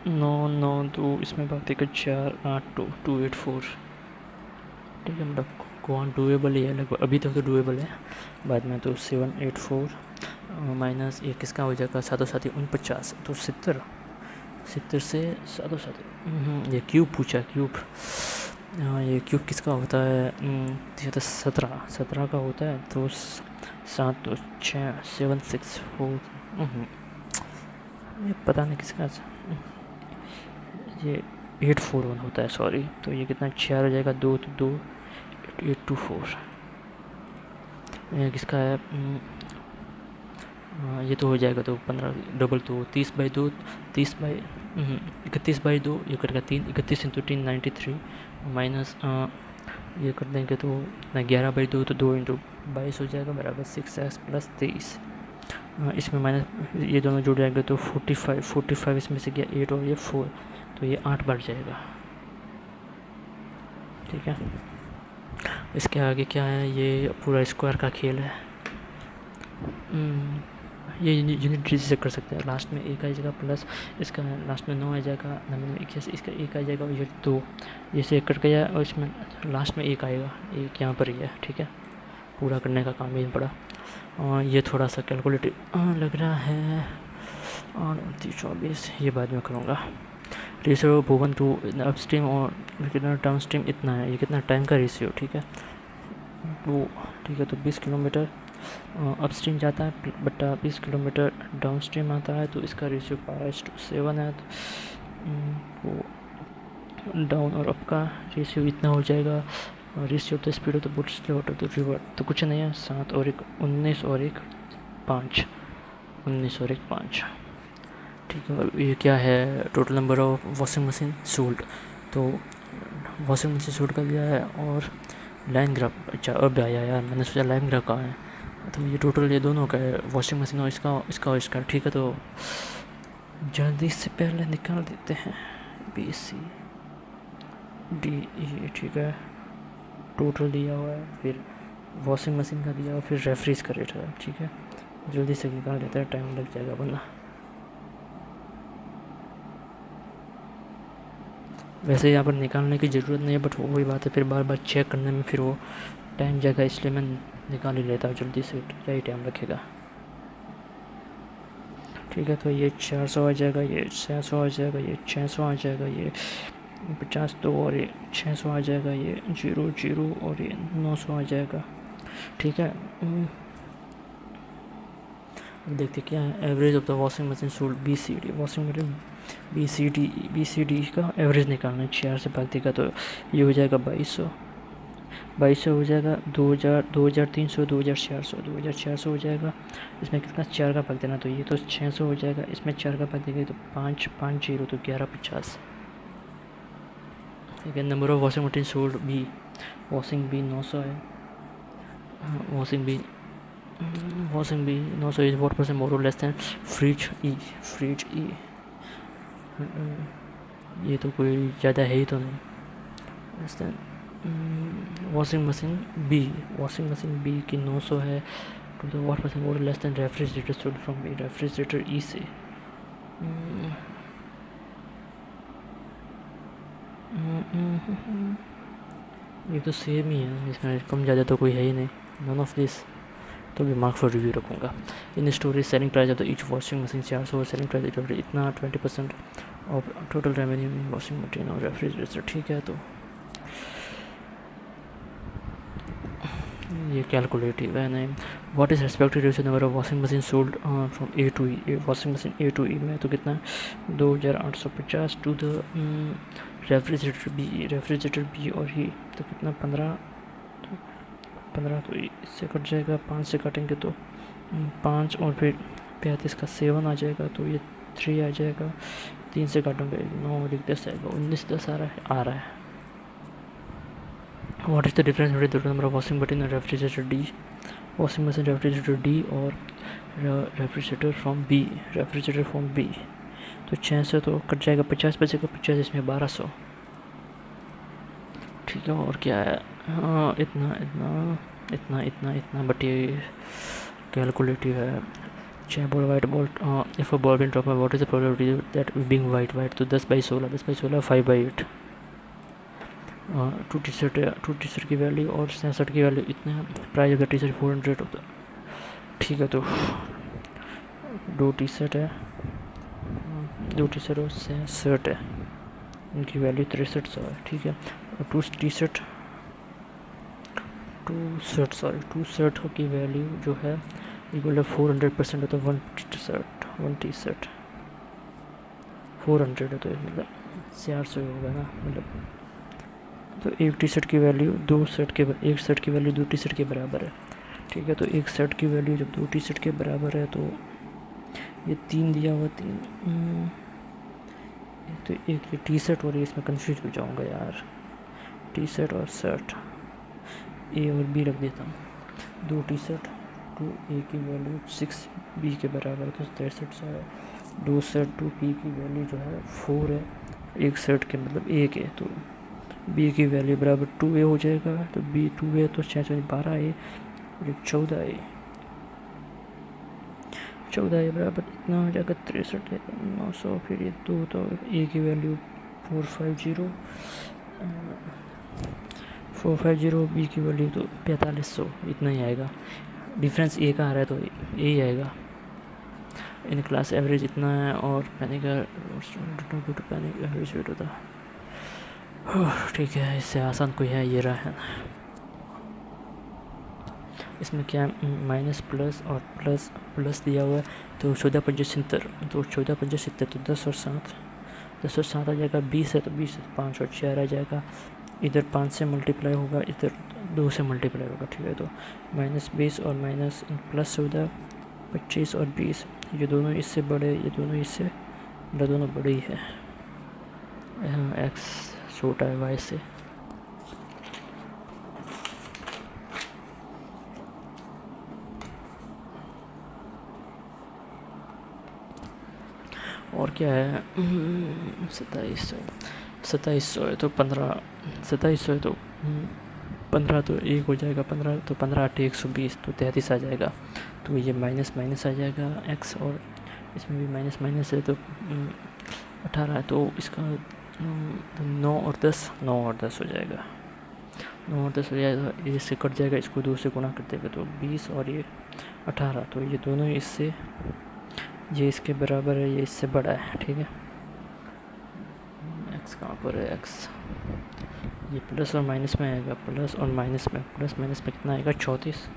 9 तो इसमें बात है 4 8 284। ठीक है, मतलब कौन डुएबल ही है लगभग, अभी तक तो डुएबल है, बाद में तो 784 माइनस ये किसका हो जाएगा 7 49 तो 70 से 7 ये क्यूब पूछा क्यूब। ये क्यूब किसका होता है 17 का होता है, तो 7 तो 6 7 6 4 ये पता नहीं किसका, ये 841 होता है सॉरी। तो ये कितना 4 हो जाएगा 2 तो 2 824 किसका है ये तो हो जाएगा तो 15 डबल तो 30/2 31/2 ये करेगा 3 31 इंटू 3 93 माइनस ये कर देंगे तो 11/2 तो 2 इंटू 22 हो जाएगा बराबर 6x प्लस 23। इसमें माइनस ये दोनों जुड़ जाएंगे तो 45 इसमें से गया 8 और ये 4 तो ये 8 बढ़ जाएगा। ठीक है, इसके आगे क्या है, ये पूरा स्क्वायर का खेल है। ये यूनिट से कर सकते हैं, लास्ट में 1 आ जाएगा प्लस इसका लास्ट में 9 आ जाएगा, नंबर में 1 इसका 1 आ जाएगा और ये 2 ये से कट गया और इसमें लास्ट में 1 आएगा, 1 यहाँ पर ही है। ठीक है, पूरा करने का काम ही पड़ा और ये थोड़ा सा कैलकुलेटिव लग रहा है और 24 ये बाद में करूँगा। रेशियो भुवन टू अपस्ट्रीम और कितना डाउनस्ट्रीम इतना है, ये कितना टाइम का रेशियो। ठीक है, वो ठीक है तो 20 किलोमीटर अपस्ट्रीम जाता है बटा 20 किलोमीटर डाउनस्ट्रीम आता है, तो इसका रेशियो 5:7 है। तो डाउन और अप का रेशियो इतना हो जाएगा। Ratio of the speed of the boat slot of the river तो कुछ नहीं है 7 और 1 19 और 1 5 19 और 1 5। ठीक है, ये क्या है total number of washing machine sold, तो वॉशिंग मशीन सोल्ड का दिया है और लाइन ग्राफ। अच्छा अब आया यार, मैंने सोचा लाइन ग्राफ कहाँ है, तो ये टोटल ये दोनों का है वॉशिंग मशीन और इसका। ठीक है, तो जल्दी से पहले निकाल देते हैं BC DE। ठीक है, टोटल दिया हुआ है, फिर वॉशिंग मशीन का दिया और फिर रेफरीज का रेट है। ठीक है, जल्दी से निकाल देते हैं, टाइम लग जाएगा वरना। वैसे यहाँ पर निकालने की ज़रूरत नहीं है, बट वही बात है फिर बार बार चेक करने में फिर वो टाइम जाएगा, इसलिए मैं निकाल ही लेता हूँ जल्दी से, क्या ही टाइम रखेगा। ठीक है, तो ये 400 आ जाएगा, ये 600 आ जाएगा, ये 600 आ जाएगा, ये 50 तो और ये 600 आ जाएगा, ये 0 और ये 900 आ जाएगा। ठीक है, अब देखते क्या है average of the washing machine sold BCD। Washing machine BCD का एवरेज निकालना है, 4 से भाग देगा तो ये हो जाएगा 2200 हो जाएगा, 2000 2300 2400 हो जाएगा। इसमें कितना 4 का भाग देना, तो ये तो 600 हो जाएगा, इसमें 4 का भाग देगा तो 5 0 तो 1150। ठीक है, number of washing machine sold B, washing B 900 है, washing B 900 is what percent more और लेस दैन फ्रिज E। ये तो कोई ज़्यादा है ही तो नहीं, less than washing machine B की 900 है। To the what percent water less than refrigerator sold from B, refrigerator E से। ये तो सेम ही है, इसमें कम ज़्यादा तो कोई है ही नहीं, नन ऑफ दिस। तो भी मार्क फॉर रिव्यू रखूँगा। In storage selling price of the each washing machine 400 और सेलिंग प्राइस इतना 20% ऑफ टोटल रेवेन्यू में वॉशिंग मशीन और रेफ्रिजरेटर। ठीक है, तो ये कैलकुलेटिव है नहीं। What is respective ratio number of washing machine sold from A to E, washing machine A to E में तो कितना 2850 टू द रेफ्रिजरेटर बी और ई तो कितना 15 तो इससे कट जाएगा, 5 से काटेंगे तो 5 और फिर 35 का 7 आ जाएगा, तो ये 3 आ जाएगा, 3 से काटूंगा 9 लिख 10 आएगा, 19-10 आ रहा है। What is the difference between the number of washing machine और refrigerator D, washing machine refrigerator D और रेफ्रिजरेटर फ्रॉम बी तो 6 से तो कट जाएगा, 50 बचेगा, 50 इसमें 1200। ठीक है, और क्या है, हाँ इतना बट ये कैलकुलेटिव है। 6 ball white ball, if a ball been drop what is the probability that being white तो 10/16 5/8। 2 टी शर्ट की वैल्यू और 67 की वैल्यू इतने, price of the T shirt 400 होता है। ठीक है, तो 2 टी शर्ट है, 2 टी शर्ट और 67 है, इनकी वैल्यू 6300 है। ठीक है, 2 शर्ट की वैल्यू जो है इक्वल 400% होता है 1 टी शर्ट 400 है, तो मतलब 400 होगा ना, मतलब तो एक टी शर्ट की वैल्यू एक शर्ट की वैल्यू 2 टी शर्ट के बराबर है। ठीक है, तो एक शर्ट की वैल्यू जब 2 टी शर्ट के बराबर है तो ये 3 दिया हुआ 3, तो एक ये टी शर्ट और ये इसमें कंफ्यूज हो जाऊंगा यार, टी शर्ट और शर्ट ए और बी रख देता हूँ। 2 टी शर्ट 2 ए की वैल्यू 6 बी के बराबर है, तो 6300 है। 2 शर्ट 2 बी की वैल्यू जो है 4 है, एक शर्ट के मतलब 1 है, तो बी की वैल्यू बराबर 2a हो जाएगा, तो बी 2a तो 12a और 14a बराबर इतना हो जाएगा 63,900। फिर ये 2 तो ए की वैल्यू 450 बी की वैल्यू तो 4500, इतना ही आएगा। डिफरेंस ए का आ रहा है तो ए ही आएगा। इन क्लास एवरेज इतना है और पैनिक एवरेज वेट होता है। ठीक है, इससे आसान कोई है, ये रहा है। इसमें क्या माइनस प्लस और प्लस दिया हुआ है, तो 14/75 तो 14/75 तो 10 और 7 आ जाएगा। 20 है तो 20 5 और 4 आ जाएगा। इधर 5 से मल्टीप्लाई होगा, इधर 2 से मल्टीप्लाई होगा। ठीक है, तो -20 और माइनस प्लस 14 25 और 20, ये दोनों इससे बड़े, ये दोनों इससे दोनों बड़े ही है। यहाँ एक्स छोटा है वाई से। और क्या है 2700 है तो 15, 2700 है तो 15 तो 1 हो जाएगा, 15 तो 15 8 120 तो 33 आ जाएगा। तो ये माइनस आ जाएगा एक्स, और इसमें भी माइनस है तो 18 है, तो इसका 9 और 10 हो जाएगा। 9 और 10 हो जाएगा, इससे कट जाएगा, इसको 2 से गुणा कर देगा तो 20 और ये 18, तो ये दोनों इससे, ये इसके बराबर है, ये इससे बड़ा है। ठीक है, एक्स कहाँ पर है, एक्स ये प्लस और माइनस में आएगा, प्लस माइनस में कितना आएगा 34,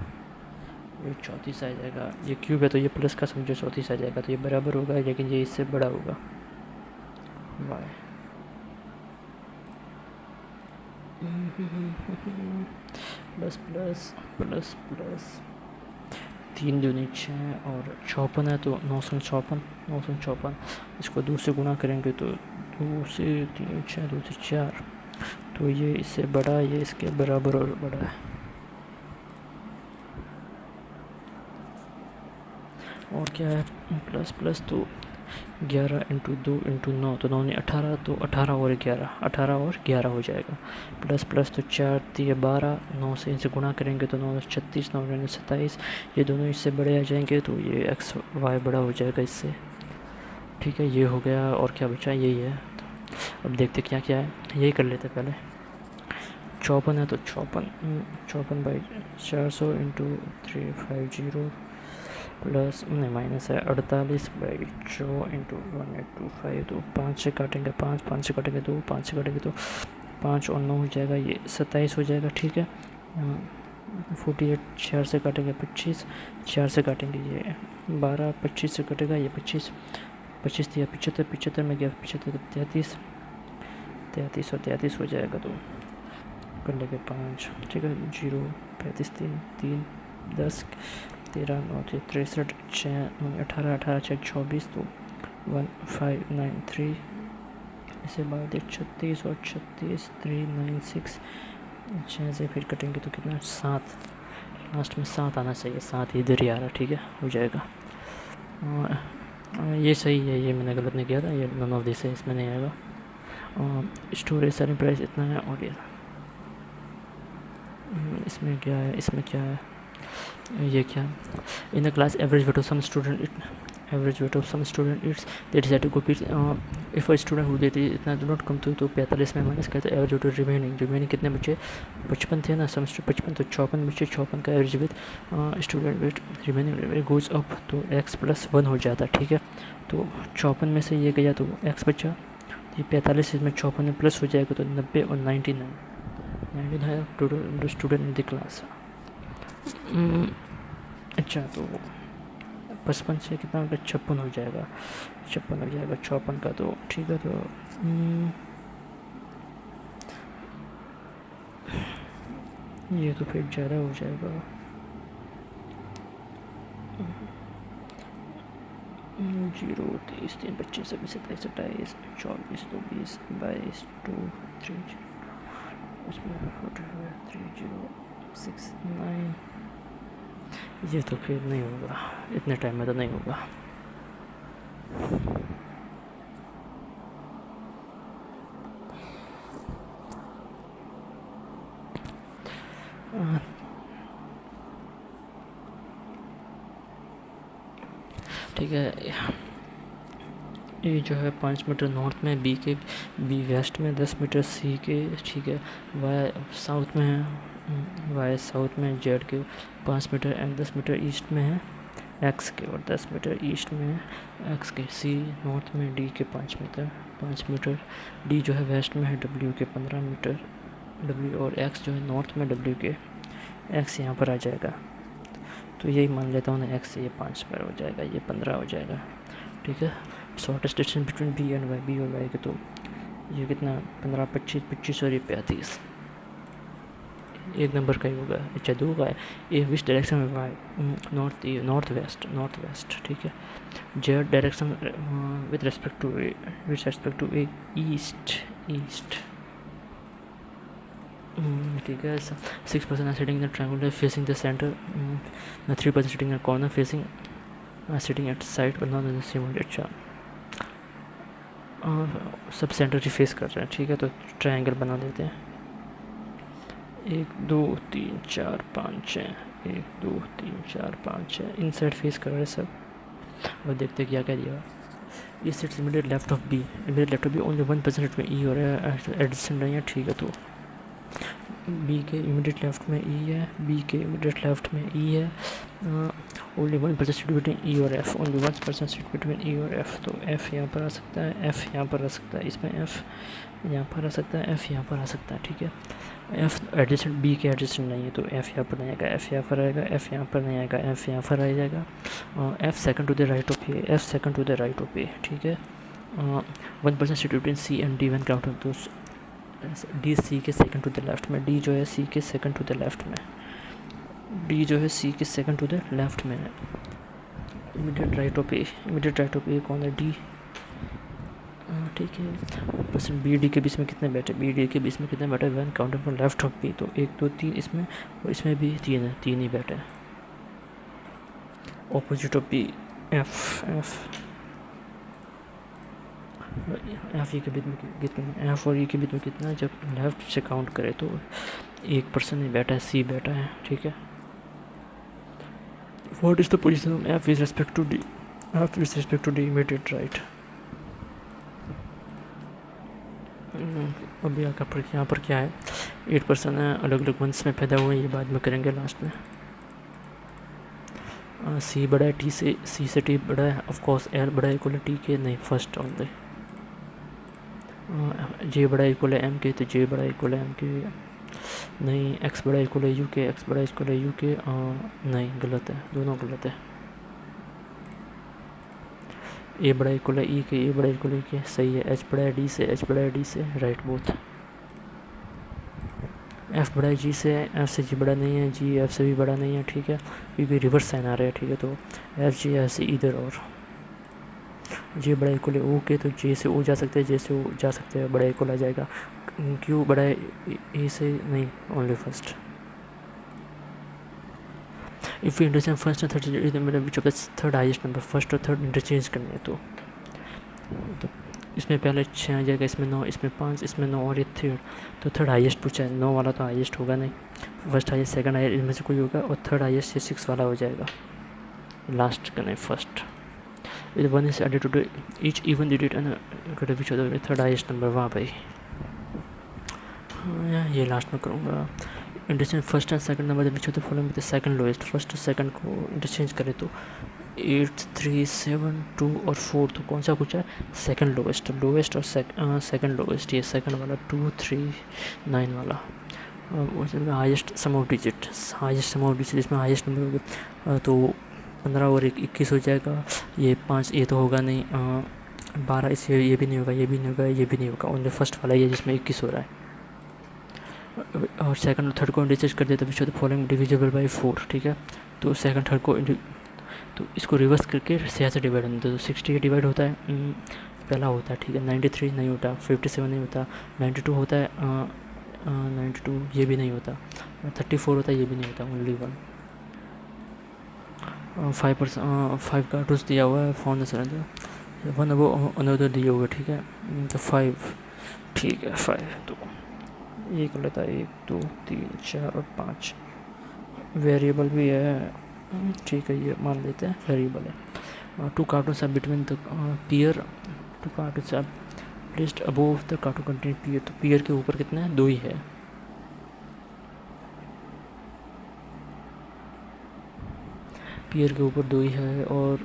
ये 34 आ जाएगा। ये क्यूब है तो ये प्लस का समझो 34 आ जाएगा, तो ये बराबर होगा, लेकिन ये इससे बड़ा होगा वाई। प्लस 3 दूनी 6 और 56 है तो 956, इसको 2 से गुणा करेंगे तो 2 से 3 6 2 से 4, तो ये इससे बड़ा, ये इसके बराबर और बड़ा है। और क्या है प्लस तो 11 इंटू 2 इंटू 9, तो 9 ने 18, तो 18 और 11, 18 और 11 हो जाएगा। प्लस प्लस तो 4 3 12, 9 से इनसे गुणा करेंगे तो 9 36, 9 27, ये दोनों इससे बड़े आ जाएंगे, तो ये एक्स वाई बड़ा हो जाएगा इससे। ठीक है, ये हो गया, और क्या बचा, यही है। तो अब देखते क्या क्या है, यही कर लेते पहले। 54 है तो 54 बाई 400 इंटू 350 प्लस नहीं माइनस है 48 बाई 4 इंटू 1825, तो 5 से काटेंगे 5, 5 से काटेंगे 2, 5 से काटेंगे तो 5 और 9 हो जाएगा, ये 27 हो जाएगा। ठीक है, 48, 4 से काटेंगे 25, 4 से काटेंगे ये 12, 25 से कटेगा ये 25, 25 दिया 75, 75 में गया 75 तो 33, 33 और 33 हो जाएगा, तो कर लेंगे 5। ठीक है, 0 35 3 10 13 9 63 6 18 18 6 24, तो 1593, इसे बाद 36 और 36 396, 6 से फिर कटेंगे तो कितना 7, लास्ट में 7 आना चाहिए, 7 इधर ही आ रहा। ठीक है, हो जाएगा। ये सही है, ये मैंने गलत नहीं किया था, ये नन ऑफ दिस है, इसमें नहीं आएगा। स्टोरेज सेलिंग प्राइस इतना है, और इसमें क्या है, इसमें क्या है, ये क्या, in the class average weight of some student it's they decide to copy if a student who देती इतना डू नॉट कम टू, तो 45 में माइनस करते एवरेज वेट ऑफ रिमेनिंग कितने बचे, 55 थे ना, सम 55, तो 54 बचे, 54 का average with student weight remaining goes up, तो x + 1 हो जाता। ठीक है, तो 54 में से ये गया तो x बचा, ये 45 इसमें 54 में प्लस हो जाएगा, तो 90 और 99 है total student in the class. अच्छा, तो 55 से कितना होगा, 56 हो जाएगा, 56 हो जाएगा 54 का, तो ठीक है, तो ये तो फिर ज़्यादा हो जाएगा, 0 23 3 25 26 27 28 24 तो 20 22 2 3 उसमें 45 3 0 6 9, ये तो फिर नहीं होगा, इतने टाइम में तो नहीं होगा। ठीक है, ये जो है 5 मीटर नॉर्थ में, बी वेस्ट में, 10 मीटर सी के, ठीक है, वाई साउथ में है, वाई साउथ में, जेड के 5 मीटर एंड 10 मीटर ईस्ट में है एक्स के, और 10 मीटर ईस्ट में है एक्स के। सी नॉर्थ में, डी के 5 मीटर, डी जो है वेस्ट में है, डब्ल्यू के 15 मीटर, डब्ल्यू, और एक्स जो है नॉर्थ में, डब्ल्यू के, एक्स यहाँ पर आ जाएगा, तो यही मान लेता हूँ ना, एक्स से ये 5 पर हो जाएगा, ये 15 हो जाएगा। ठीक है, shortest distance between B and Y, B और वाई के, तो ये कितना 15 25 25 और ये 35, एक नंबर का ही होगा। अच्छा, 2 का है, ए विच डायरेक्शन में वाई, नॉर्थ वेस्ट। ठीक है, Z direction with respect to A east. ठीक है, 6% are sitting in the triangle facing the center, 3% sitting in a corner facing sitting at side और नॉन द सेम। अच्छा, sub centre ही face कर रहे हैं। ठीक है, तो ट्रायंगल बना देते हैं, 1 2 3 4 5 6, 1 2 3 4 5 6, इन साइड फेस कर रहे हैं सब। और देखते क्या क्या दिया, E sits immediate left of B, only 1% में ई हो रहा है, एडिशन नहीं है। ठीक है, तो बी के इमीडिएट लेफ्ट में ई है, बी के इमीडिएट लेफ्ट में ई है, ओनली 1% सीट बिटवीन ई और एफ, ओनली 1% सीट बिटवीन ई और एफ, तो एफ यहाँ पर आ सकता है, एफ यहाँ पर आ सकता है, इसमें एफ यहाँ पर आ सकता है, एफ यहाँ पर आ सकता है। ठीक है, एफ एडजेसेंट बी के एडजेसेंट नहीं है, तो एफ यहाँ पर नहीं आएगा, एफ यहाँ पर आएगा, एफ यहाँ पर नहीं आएगा, एफ यहाँ पर आ जाएगा, F second to the right of A, F second to the right of A. ठीक है, 1% seat between C and D one count, तो डी सी के सेकंड टू द लेफ्ट में, डी जो है सी के सेकंड टू द लेफ्ट में, D जो है सी के सेकंड टू द लेफ्ट में है। इमीडिएट राइट ऑफ ए कौन है, डी। ठीक है, परसेंट बी डी के बीच में कितने बैठे, बी डी के बीच में कितने बैठे, one counting from left of B, तो 1 2 3 इसमें, और इसमें भी 3 है, 3 ही बैठे। Opposite of B F, F E के बीच में कितना, एफ और ई के बीच में कितना, जब लेफ्ट से काउंट करें तो एक पर्सन नहीं बैठा है, सी बैठा है, ठीक है। What is the position of F with respect to D, F with respect to D immediate right. अभी यहाँ पर क्या है, 8 पर्सन है, अलग अलग मंथ्स में पैदा हुए, ये बाद में करेंगे लास्ट में। सी बड़ा है टी से, सी से टी बड़ा है, ऑफ कोर्स एल बड़ा है इक्वल टी के, नहीं फर्स्ट ओनली। जे बड़ा इक्वल है एम के, तो जे बड़ा इक्वल है एम के, नहीं। एक्स बड़ा इक्वल है यू के, एक्स बड़ा इक्वल है यू के, नहीं गलत है, दोनों गलत है। ए बड़ा इक्वल है ई के, ए बड़ा इक्वल है ई के, सही है। एच बड़ा है डी से, एच बड़ा है डी से, राइट बोथ। एफ बड़ा है जी से, एफ से जी बड़ा नहीं है, जी एफ से भी बड़ा नहीं है, ठीक है, क्योंकि रिवर्स साइन आ रहा है, ठीक है। तो एफ जी एफ से इधर, और जे बड़ा इक्वल है ओ के, तो जे से ओ जा सकते हैं, जे से ओ जा सकते हैं, बड़ा इक्वल आ जाएगा। क्यू बड़ा है ए से, नहीं only first. If you interchange first and third, मतलब which of the third highest number, first और थर्ड इंटरचेंज करने हैं, तो इसमें पहले 6 आ जाएगा, इसमें 9, इसमें 5, इसमें 9 और ये थर्ड, तो थर्ड हाईएस्ट पूछा है, 9 वाला तो हाईएस्ट होगा नहीं, फर्स्ट हाईएस्ट सेकंड हाईएस्ट इनमें से कोई होगा, और थर्ड हाईएस्ट से 6 वाला हो जाएगा, लास्ट का नहीं first. With 1 is added to each even digit and which of the third highest number, वाह भाई। ये लास्ट में करूँगा। Interchange first and second number which of the following with second lowest, first और सेकंड को interchange करें तो 8, 3, 7, 2 और 4, तो कौन सा पूछा है, सेकंड लोएस्ट, लोएस्ट और सेकंड लोएस्ट, ये सेकंड वाला 2, 3, 9 वाला। Highest sum of digit, highest sum of digit, इसमें हाईएस्ट नंबर होगा तो 15 और 21 हो जाएगा, ये 5 ये तो होगा नहीं, 12 इससे ये भी नहीं होगा, ये भी नहीं होगा, ये भी नहीं होगा, ओनली फर्स्ट वाला ये जिसमें 21 हो रहा है। और सेकंड और थर्ड को इंटरचेंज कर देते विच of the following divisible by 4, ठीक है। तो सेकंड थर्ड को तो इसको रिवर्स करके 6 से डिवाइड होता है, तो 60 डिवाइड होता है, पहला होता है, ठीक है। 93 नहीं होता, 57 नहीं होता, 92 होता है, 92 ये भी नहीं होता, 34 होता है, ये भी नहीं होता, ओनली 1। 5 कार्टून्स दिया हुआ है, फोन सरेंडर 1 वो अनदर दिए हुए, ठीक है। तो 5, ठीक है 5, तो एक लेता है 1, 2, 3, 4 और 5, वेरिएबल भी है, ठीक है, ये मान लेते हैं वेरिएबल है। 2 cartoons are between the pier, 2 cartoons are placed above the cartoon content pier, तो पीयर के ऊपर कितना है, 2 ही है। पीयर के ऊपर 2 ही है, और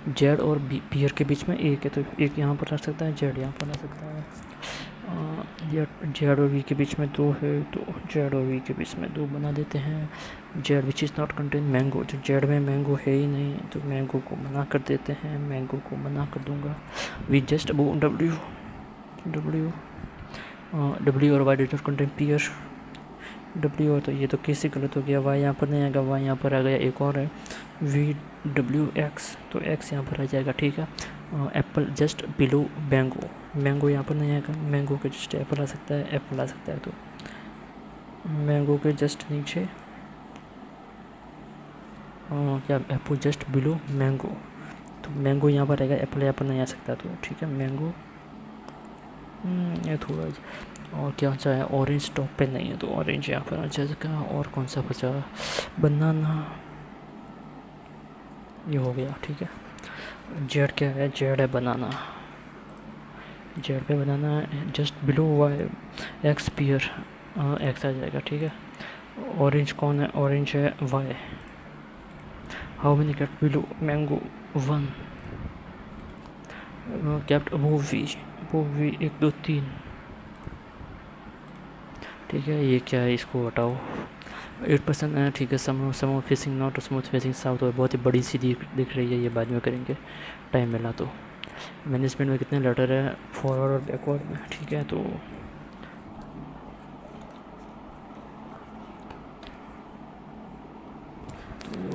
जेड और पीयर के बीच में 1 है, तो 1 यहाँ पर रख सकता है, जेड यहाँ पर रख सकता है। जेड और वी के बीच में 2 है, तो जेड और वी के बीच में 2 बना देते हैं। Z which is not contain mango, तो जेड में मैंगो है ही नहीं, तो मैंगो को मना कर देते हैं, मैंगो को मना कर दूंगा। वी जस्ट अबोव डब्ल्यू और why did not contain peer, W और, तो ये तो कैसे गलत हो गया, वाई यहाँ पर नहीं आएगा, वाई यहाँ पर आ गया, एक और है वी डब्ल्यू एक्स, तो एक्स यहाँ पर आ जाएगा, ठीक है। Apple just below mango, mango यहाँ पर नहीं आएगा, मैंगो के जस्ट एप्पल आ सकता है, एप्पल आ सकता है, तो मैंगो के जस्ट नीचे क्या, एप्पल जस्ट बिलो मैंगो, तो मैंगो यहाँ पर आएगा, एप्पल यहाँ पर नहीं आ सकता, तो ठीक है मैंगो। ये थोड़ा, और क्या चाहे, ऑरेंज टॉप पे नहीं है, तो ऑरेंज यहाँ पर आ जाएगा। और कौन सा बचा, बनाना, ये हो गया, ठीक है। जेड क्या है, जेड है बनाना, जेड पे बनाना है, just below Y X peer, X आ जाएगा, ठीक है। ऑरेंज कौन है, ऑरेंज है Y. How many kept below mango, 1। Kept above V, 1, 2, 3, ठीक है। ये क्या है, इसको हटाओ। 8% है, ठीक है। समो फेसिंग नॉर्थ और स्मूथ फेसिंग साउथ, और बहुत ही बड़ी सी दिख रही है, ये बाद में करेंगे टाइम मिला तो। मैनेजमेंट में कितने लेटर है, फॉरवर्ड और बैकवर्ड में, ठीक है। तो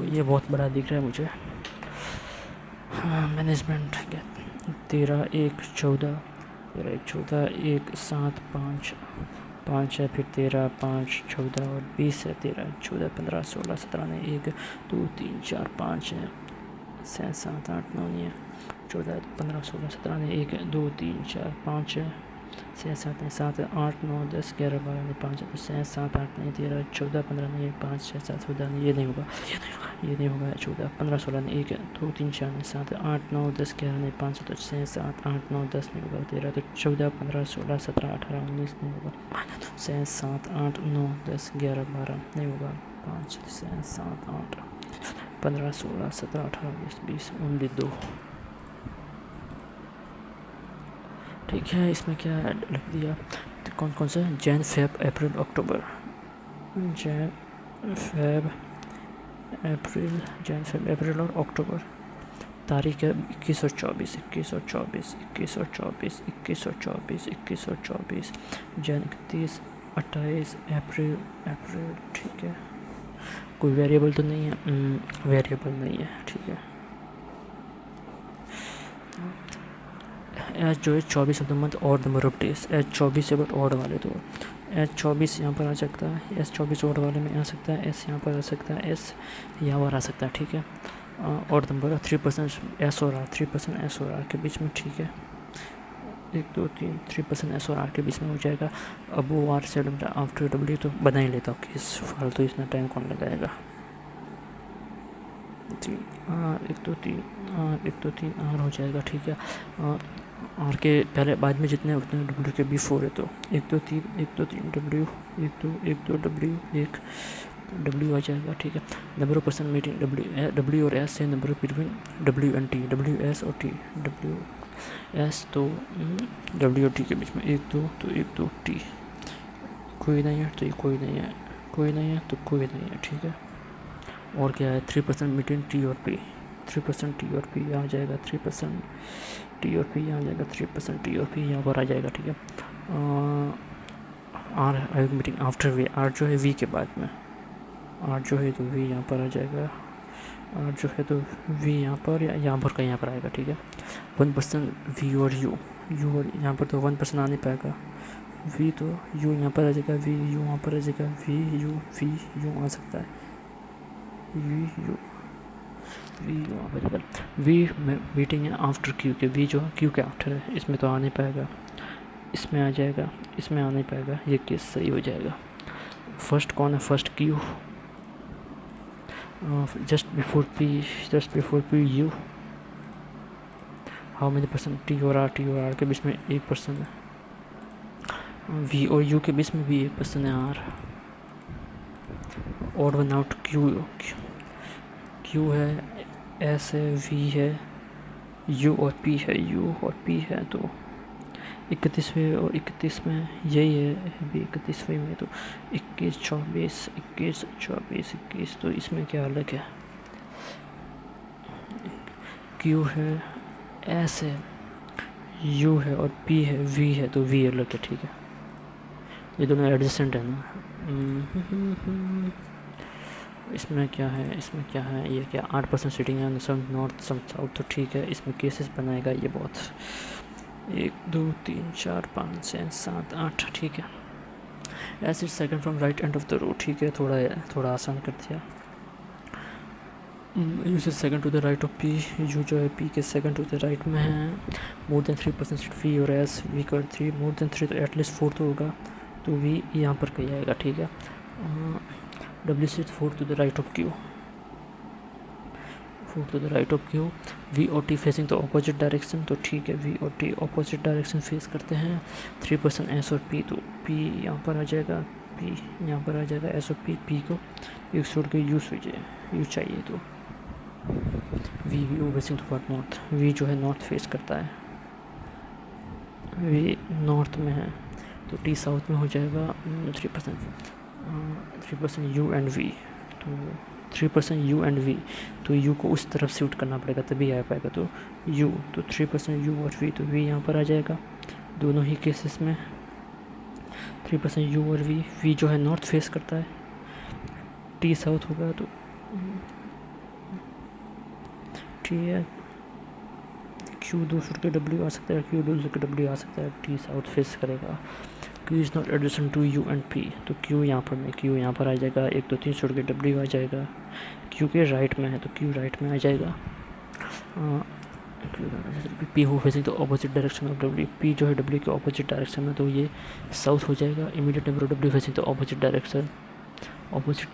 ये बहुत बड़ा दिख रहा है मुझे। हाँ, मैनेजमेंट क्या, 13, 1, 14, 13, 1, 14, 1, 7, 5 है, फिर 13, 5, 14 और 20 है, 13, 14, 15, 16, 17 नहीं, 1, 2, 3, 4, 5 है, 6, 7, 8, 9 नहीं है, 14 है, तो 15 16 17 नहीं 1 2 3 4 5 6 7 नहीं 7 8 9 10 11 12 नहीं 5 तो 6 7 8 नहीं 13 14 15 नहीं 5 6 7 14 नहीं ये नहीं होगा 14 15 16 नहीं 1 2 3 4 नहीं 7 8 9 10 11 नहीं 5 तो 6 7 8 9 10 नहीं होगा 13 तो 14 15 16 17 18 19 नहीं होगा 6 7 8 9 10 11 12 नहीं होगा 5 6 7 8 15 16 17 18 19 20 ओनली 2। ठीक है, इसमें क्या लिख दिया तो कौन कौन सा जैन फेब अप्रैल अक्टूबर, जैन फेब अप्रैल और अक्टूबर। तारीख है 2124 जैन 31 28 अप्रैल। ठीक है, कोई वेरिएबल तो नहीं है, वेरिएबल नहीं है। ठीक है, एच जो है 24 ऑफ द मंथ और नंबर ऑफ डेज, एच 24 से बट ऑड वाले तो एच 24 यहाँ पर आ सकता है, एस 24 ऑड वाले में आ सकता है, एस यहाँ पर आ सकता है, एस यहाँ पर आ सकता है। ठीक है, और नंबर 3% एस और आर, 3% एस और आर के बीच में। ठीक है, 1 2 3 3% एस और आर के बीच में हो जाएगा। अब वो आर से आफ्टर डब्ल्यू तो बना ही लेता हूँ कि इस फालतू इसमें टाइम कौन लगाएगा। 1 2 3 आर हो जाएगा। ठीक है, आर के पहले बाद में जितने उतने डब्ल्यू के B4 है तो 1 2 3 डब्ल्यू 1 2 डब्ल्यू 1 डब्ल्यू आ जाएगा। ठीक है, number of person meeting W और एस से number between W and T, W S और टी, डब्ल्यू एस तो डब्ल्यू और टी के बीच में 1 2 तो 1 2 टी, कोई नहीं है तो ये कोई नहीं है, कोई नहीं है तो कोई नहीं है। ठीक है, और क्या है 3% मीटिंग टी और पी, 3% टी और पी आ जाएगा, 3% टी और पी आ जाएगा, 3% टी और पी यहाँ पर आ जाएगा। ठीक है, R meeting after V, R जो है वी के बाद में, आर जो है तो वी यहाँ पर आ जाएगा, आर जो है तो वी यहाँ पर या यहाँ पर का यहाँ पर आएगा। ठीक है, 1% वी और यू, यू और यहाँ पर तो 1% आ नहीं पाएगा, वी तो यू यहाँ पर आ जाएगा, वी यू यहाँ पर आ जाएगा, वी यू आ सकता है, वी यू यहाँ पर जाएगा। वी मीटिंग है आफ्टर क्यू के, वी जो क्यू के आफ्टर है, इसमें तो आ नहीं पाएगा, इसमें आ जाएगा, इसमें आ नहीं पाएगा, ये केस सही हो जाएगा। फर्स्ट कौन है, first Q, just before P U, how many percent T और आर के बीच में 1% है, वी और यू के बीच में भी 1% है आर, और वन आउट क्यू है, एस है, वी है, यू और पी है तो 31वें और 31 में यही है, अभी 31वें में तो 21 24 21 तो इसमें क्या अलग है, क्यू है, एस है, यू है और पी है, वी है तो वी अलग है। ठीक है, ये दोनों एडजेसेंट है ना। इसमें क्या है, ये क्या 8% सीटिंग है, सम नॉर्थ सम साउथ तो ठीक है, इसमें केसेस बनाएगा ये बहुत, 1 2 3 4 5 6 7 8। ठीक है, S is second from right end of the road. ठीक है, थोड़ा आसान कर दिया। Use is second to the right of P, U जो है पी के सेकंड टू द राइट में है, मोर देन 3% वी और एस, वी कर 3 मोर देन 3 तो एटलीस्ट 4 तो होगा, तो वी यहाँ पर कहीं आएगा। ठीक है, डब्ल्यू से 4 to the right of Q, 4 to the right of Q, V और T facing to opposite direction, तो ठीक है वी और टी अपोजिट डायरेक्शन फेस करते हैं। 3% एस और पी, तो पी यहाँ पर आ जाएगा, पी यहाँ पर आ जाएगा, एस और पी को एक छोड़ के यू चाहिए तो V facing toward north, V जो है नॉर्थ फेस करता है, वी नॉर्थ में है तो टी साउथ में हो जाएगा। 3% यू एंड वी, तो 3% यू एंड वी, तो यू को उस तरफ शिफ्ट करना पड़ेगा तभी आ पाएगा, तो यू तो 3% यू और वी, तो वी यहाँ पर आ जाएगा दोनों ही केसेस में। 3% यू और वी जो है नॉर्थ फेस करता है, टी साउथ होगा तो ठीक है, क्यू दूसरे के डब्ल्यू आ सकता है, क्यू दूसरे के डब्ल्यू आ सकता है, टी साउथ फेस करेगा। Q is not adjacent to U and P, तो क्यू यहाँ पर नहीं, क्यू यहाँ पर आ जाएगा, 1 2 3 छोड़ के डब्ल्यू आ जाएगा, क्यू के राइट में है तो क्यू राइट में आ जाएगा। पी हो facing the opposite direction of W, P जो है डब्ल्यू के ऑपोजिट डायरेक्शन में, तो ये साउथ हो जाएगा. Immediate neighbour of W facing the opposite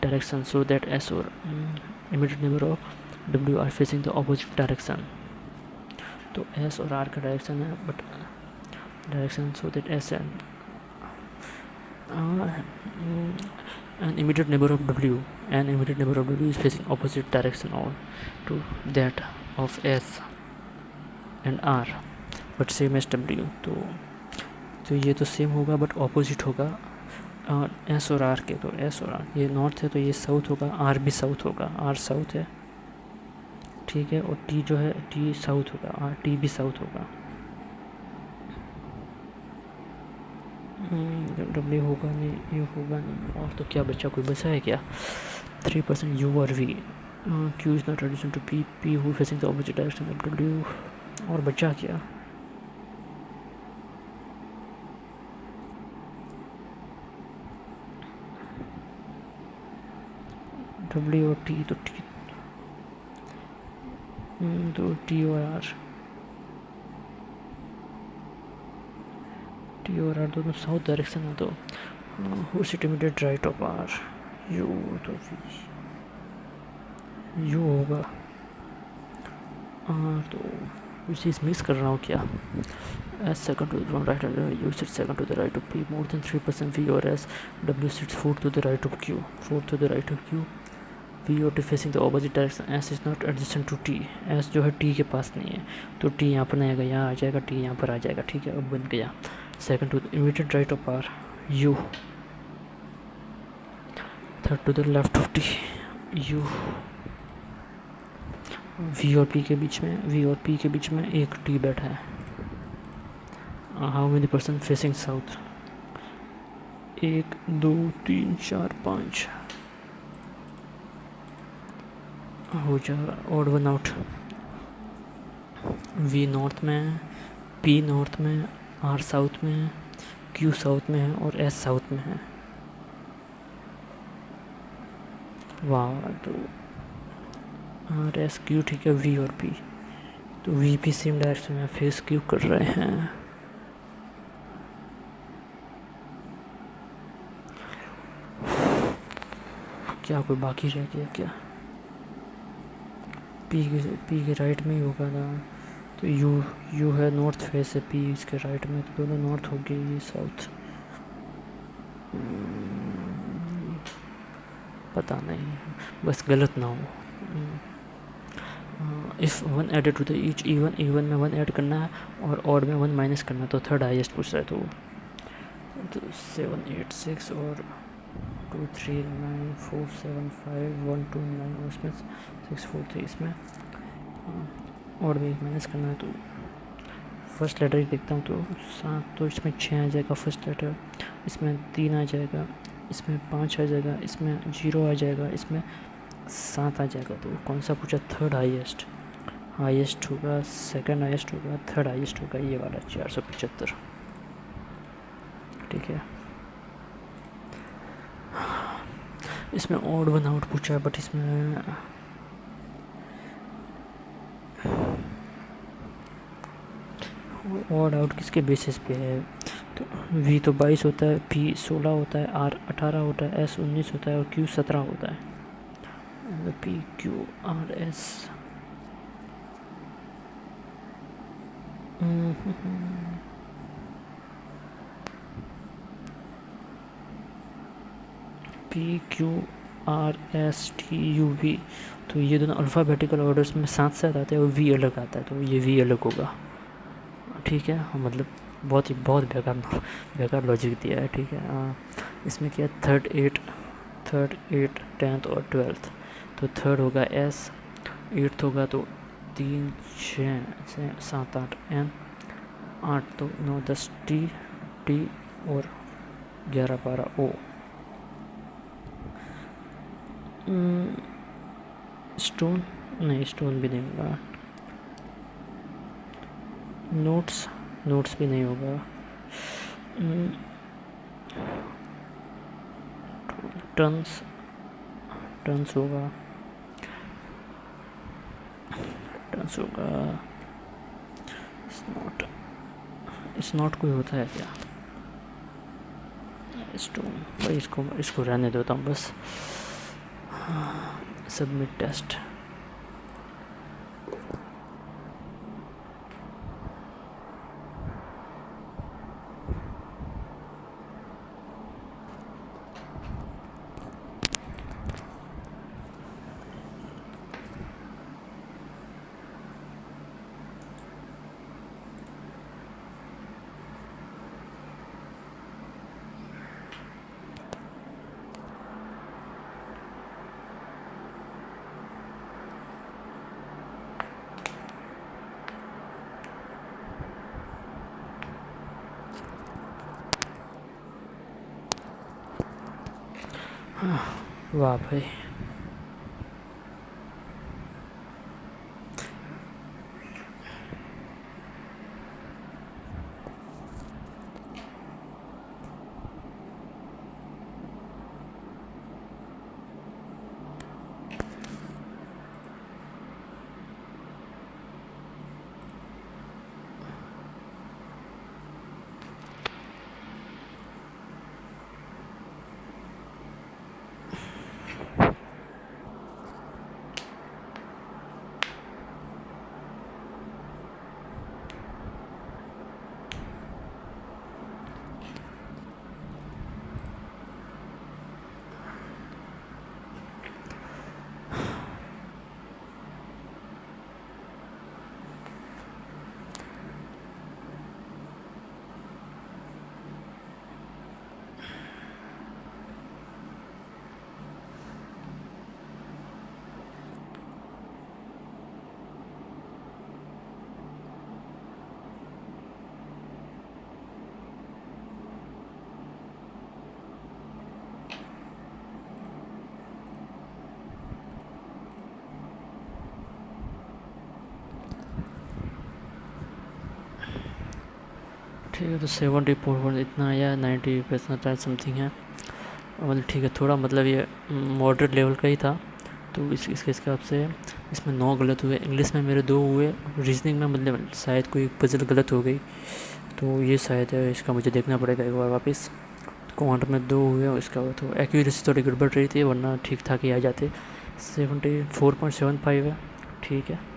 direction so that S और immediate neighbour of W R facing the opposite direction. तो एस और आर का डायरेक्शन है, but direction so that S and immediate neighbor of W is facing opposite direction or to that of S and R but same as W. तो ये तो same होगा but opposite होगा S और are के. तो S और are ये नॉर्थ है तो ये साउथ होगा, आर भी साउथ होगा, आर साउथ है ठीक है, और टी जो है टी साउथ होगा, आर टी भी साउथ होगा. डब्ल्यू होगा नहीं, यू होगा नहीं, और तो क्या बचा, कोई बचा है क्या. 3% यू और V. Q is not addition to P, P who facing the opposite direction of W. और बचा क्या, डब्ल्यू और टी. तो टी और आर, टी और आर दोनों साउथ डायरेक्शन है. तो who sit immediate right of R, U. तो यू होगा. तो कुछ चीज़ मिस कर रहा हूँ क्या. S second to the right, U sit second to the right of P, more then 3% V और S. W sits fourth to the right of Q, V और T facing the opposite direction. S is not adjacent to T, S जो है T के पास नहीं है, तो T यहाँ पर नहीं आएगा, यहाँ आ जाएगा, टी यहाँ पर आ जाएगा. ठीक है, अब बन गया. Second to the immediate right of R, U. Third to the left of T, U. V और पी के बीच में एक टी बैठा है. How many person facing south, 1 2 3 4 5 हो जाएगा. Odd one out. V north में, पी नॉर्थ में, आर साउथ में है, क्यू साउथ में है और एस साउथ में है. वाह. तो आर एस क्यू ठीक है, वी और पी. तो वी भी सेम डायरेक्शन में फेस क्यू कर रहे हैं. क्या कोई बाकी रह गया क्या, पी के राइट में ही होगा ना. तो यू है नॉर्थ फेस है, पी इसके राइट में, तो दोनों नॉर्थ हो गए, ये साउथ. पता नहीं, बस गलत ना हो. If one added to the each even में 1 ऐड करना है और ऑड में 1 माइनस करना है, तो थर्ड हाईएस्ट पूछ रहा है. तो 7 8 6 और 2 3 9 4 7 5 1 2 9 और इसमें 6 4 3 इसमें और भी माइनस करना है. तो फर्स्ट लेटर ही देखता हूँ. तो 7, तो इसमें 6 आ जाएगा फर्स्ट लेटर, इसमें 3 आ जाएगा, इसमें 5 आ जाएगा, इसमें 0 आ जाएगा, इसमें 7 आ जाएगा. तो कौन सा पूछा, थर्ड हाईएस्ट होगा, सेकंड हाईएस्ट होगा, थर्ड हाईएस्ट होगा, ये वाला 475. ठीक है. इसमें ऑड वन आउट पूछा है, बट इसमें ऑड आउट किसके बेसिस पे है. तो वी तो 22 होता है, पी 16 होता है, आर 18 होता है, एस 19 होता है और क्यू 17 होता है. P Q R S. P Q R S T U V. तो ये दोनों अल्फ़ाबेटिकल ऑर्डर्स में साथ साथ आते हैं और वी अलग आता है, तो ये वी अलग होगा. ठीक है, मतलब बहुत बेकार लॉजिक दिया है. ठीक है. इसमें क्या, थर्ड 8 10th और 12th. तो थर्ड होगा एस, 8th होगा तो 3 6 7 8 एन, 8 तो 9 10 टी और 11 12 ओ. स्टोन नहीं, स्टोन भी नहीं होगा. नोट्स भी नहीं होगा. टर्न्स होगा. इस नॉट कोई होता है क्या? स्टोन भाई, इसको रहने देता हूँ बस। Submit test. वाह भाई, ठीक है। तो 74 इतना आया, 90% समथिंग है, मतलब ठीक है। थोड़ा मतलब ये मॉडरेट लेवल का ही था। तो इसके हिसाब से इसमें 9 गलत हुए, इंग्लिश में मेरे 2 हुए, रीजनिंग में मतलब शायद कोई पजल गलत हो गई, तो ये शायद है, इसका मुझे देखना पड़ेगा एक बार वापस। क्वांट में 2 हुए और इसका तो एक्यूरेसी थोड़ी गड़बड़ रही थी, वरना ठीक ठाक ही आ जाते। 74.75 है, ठीक है।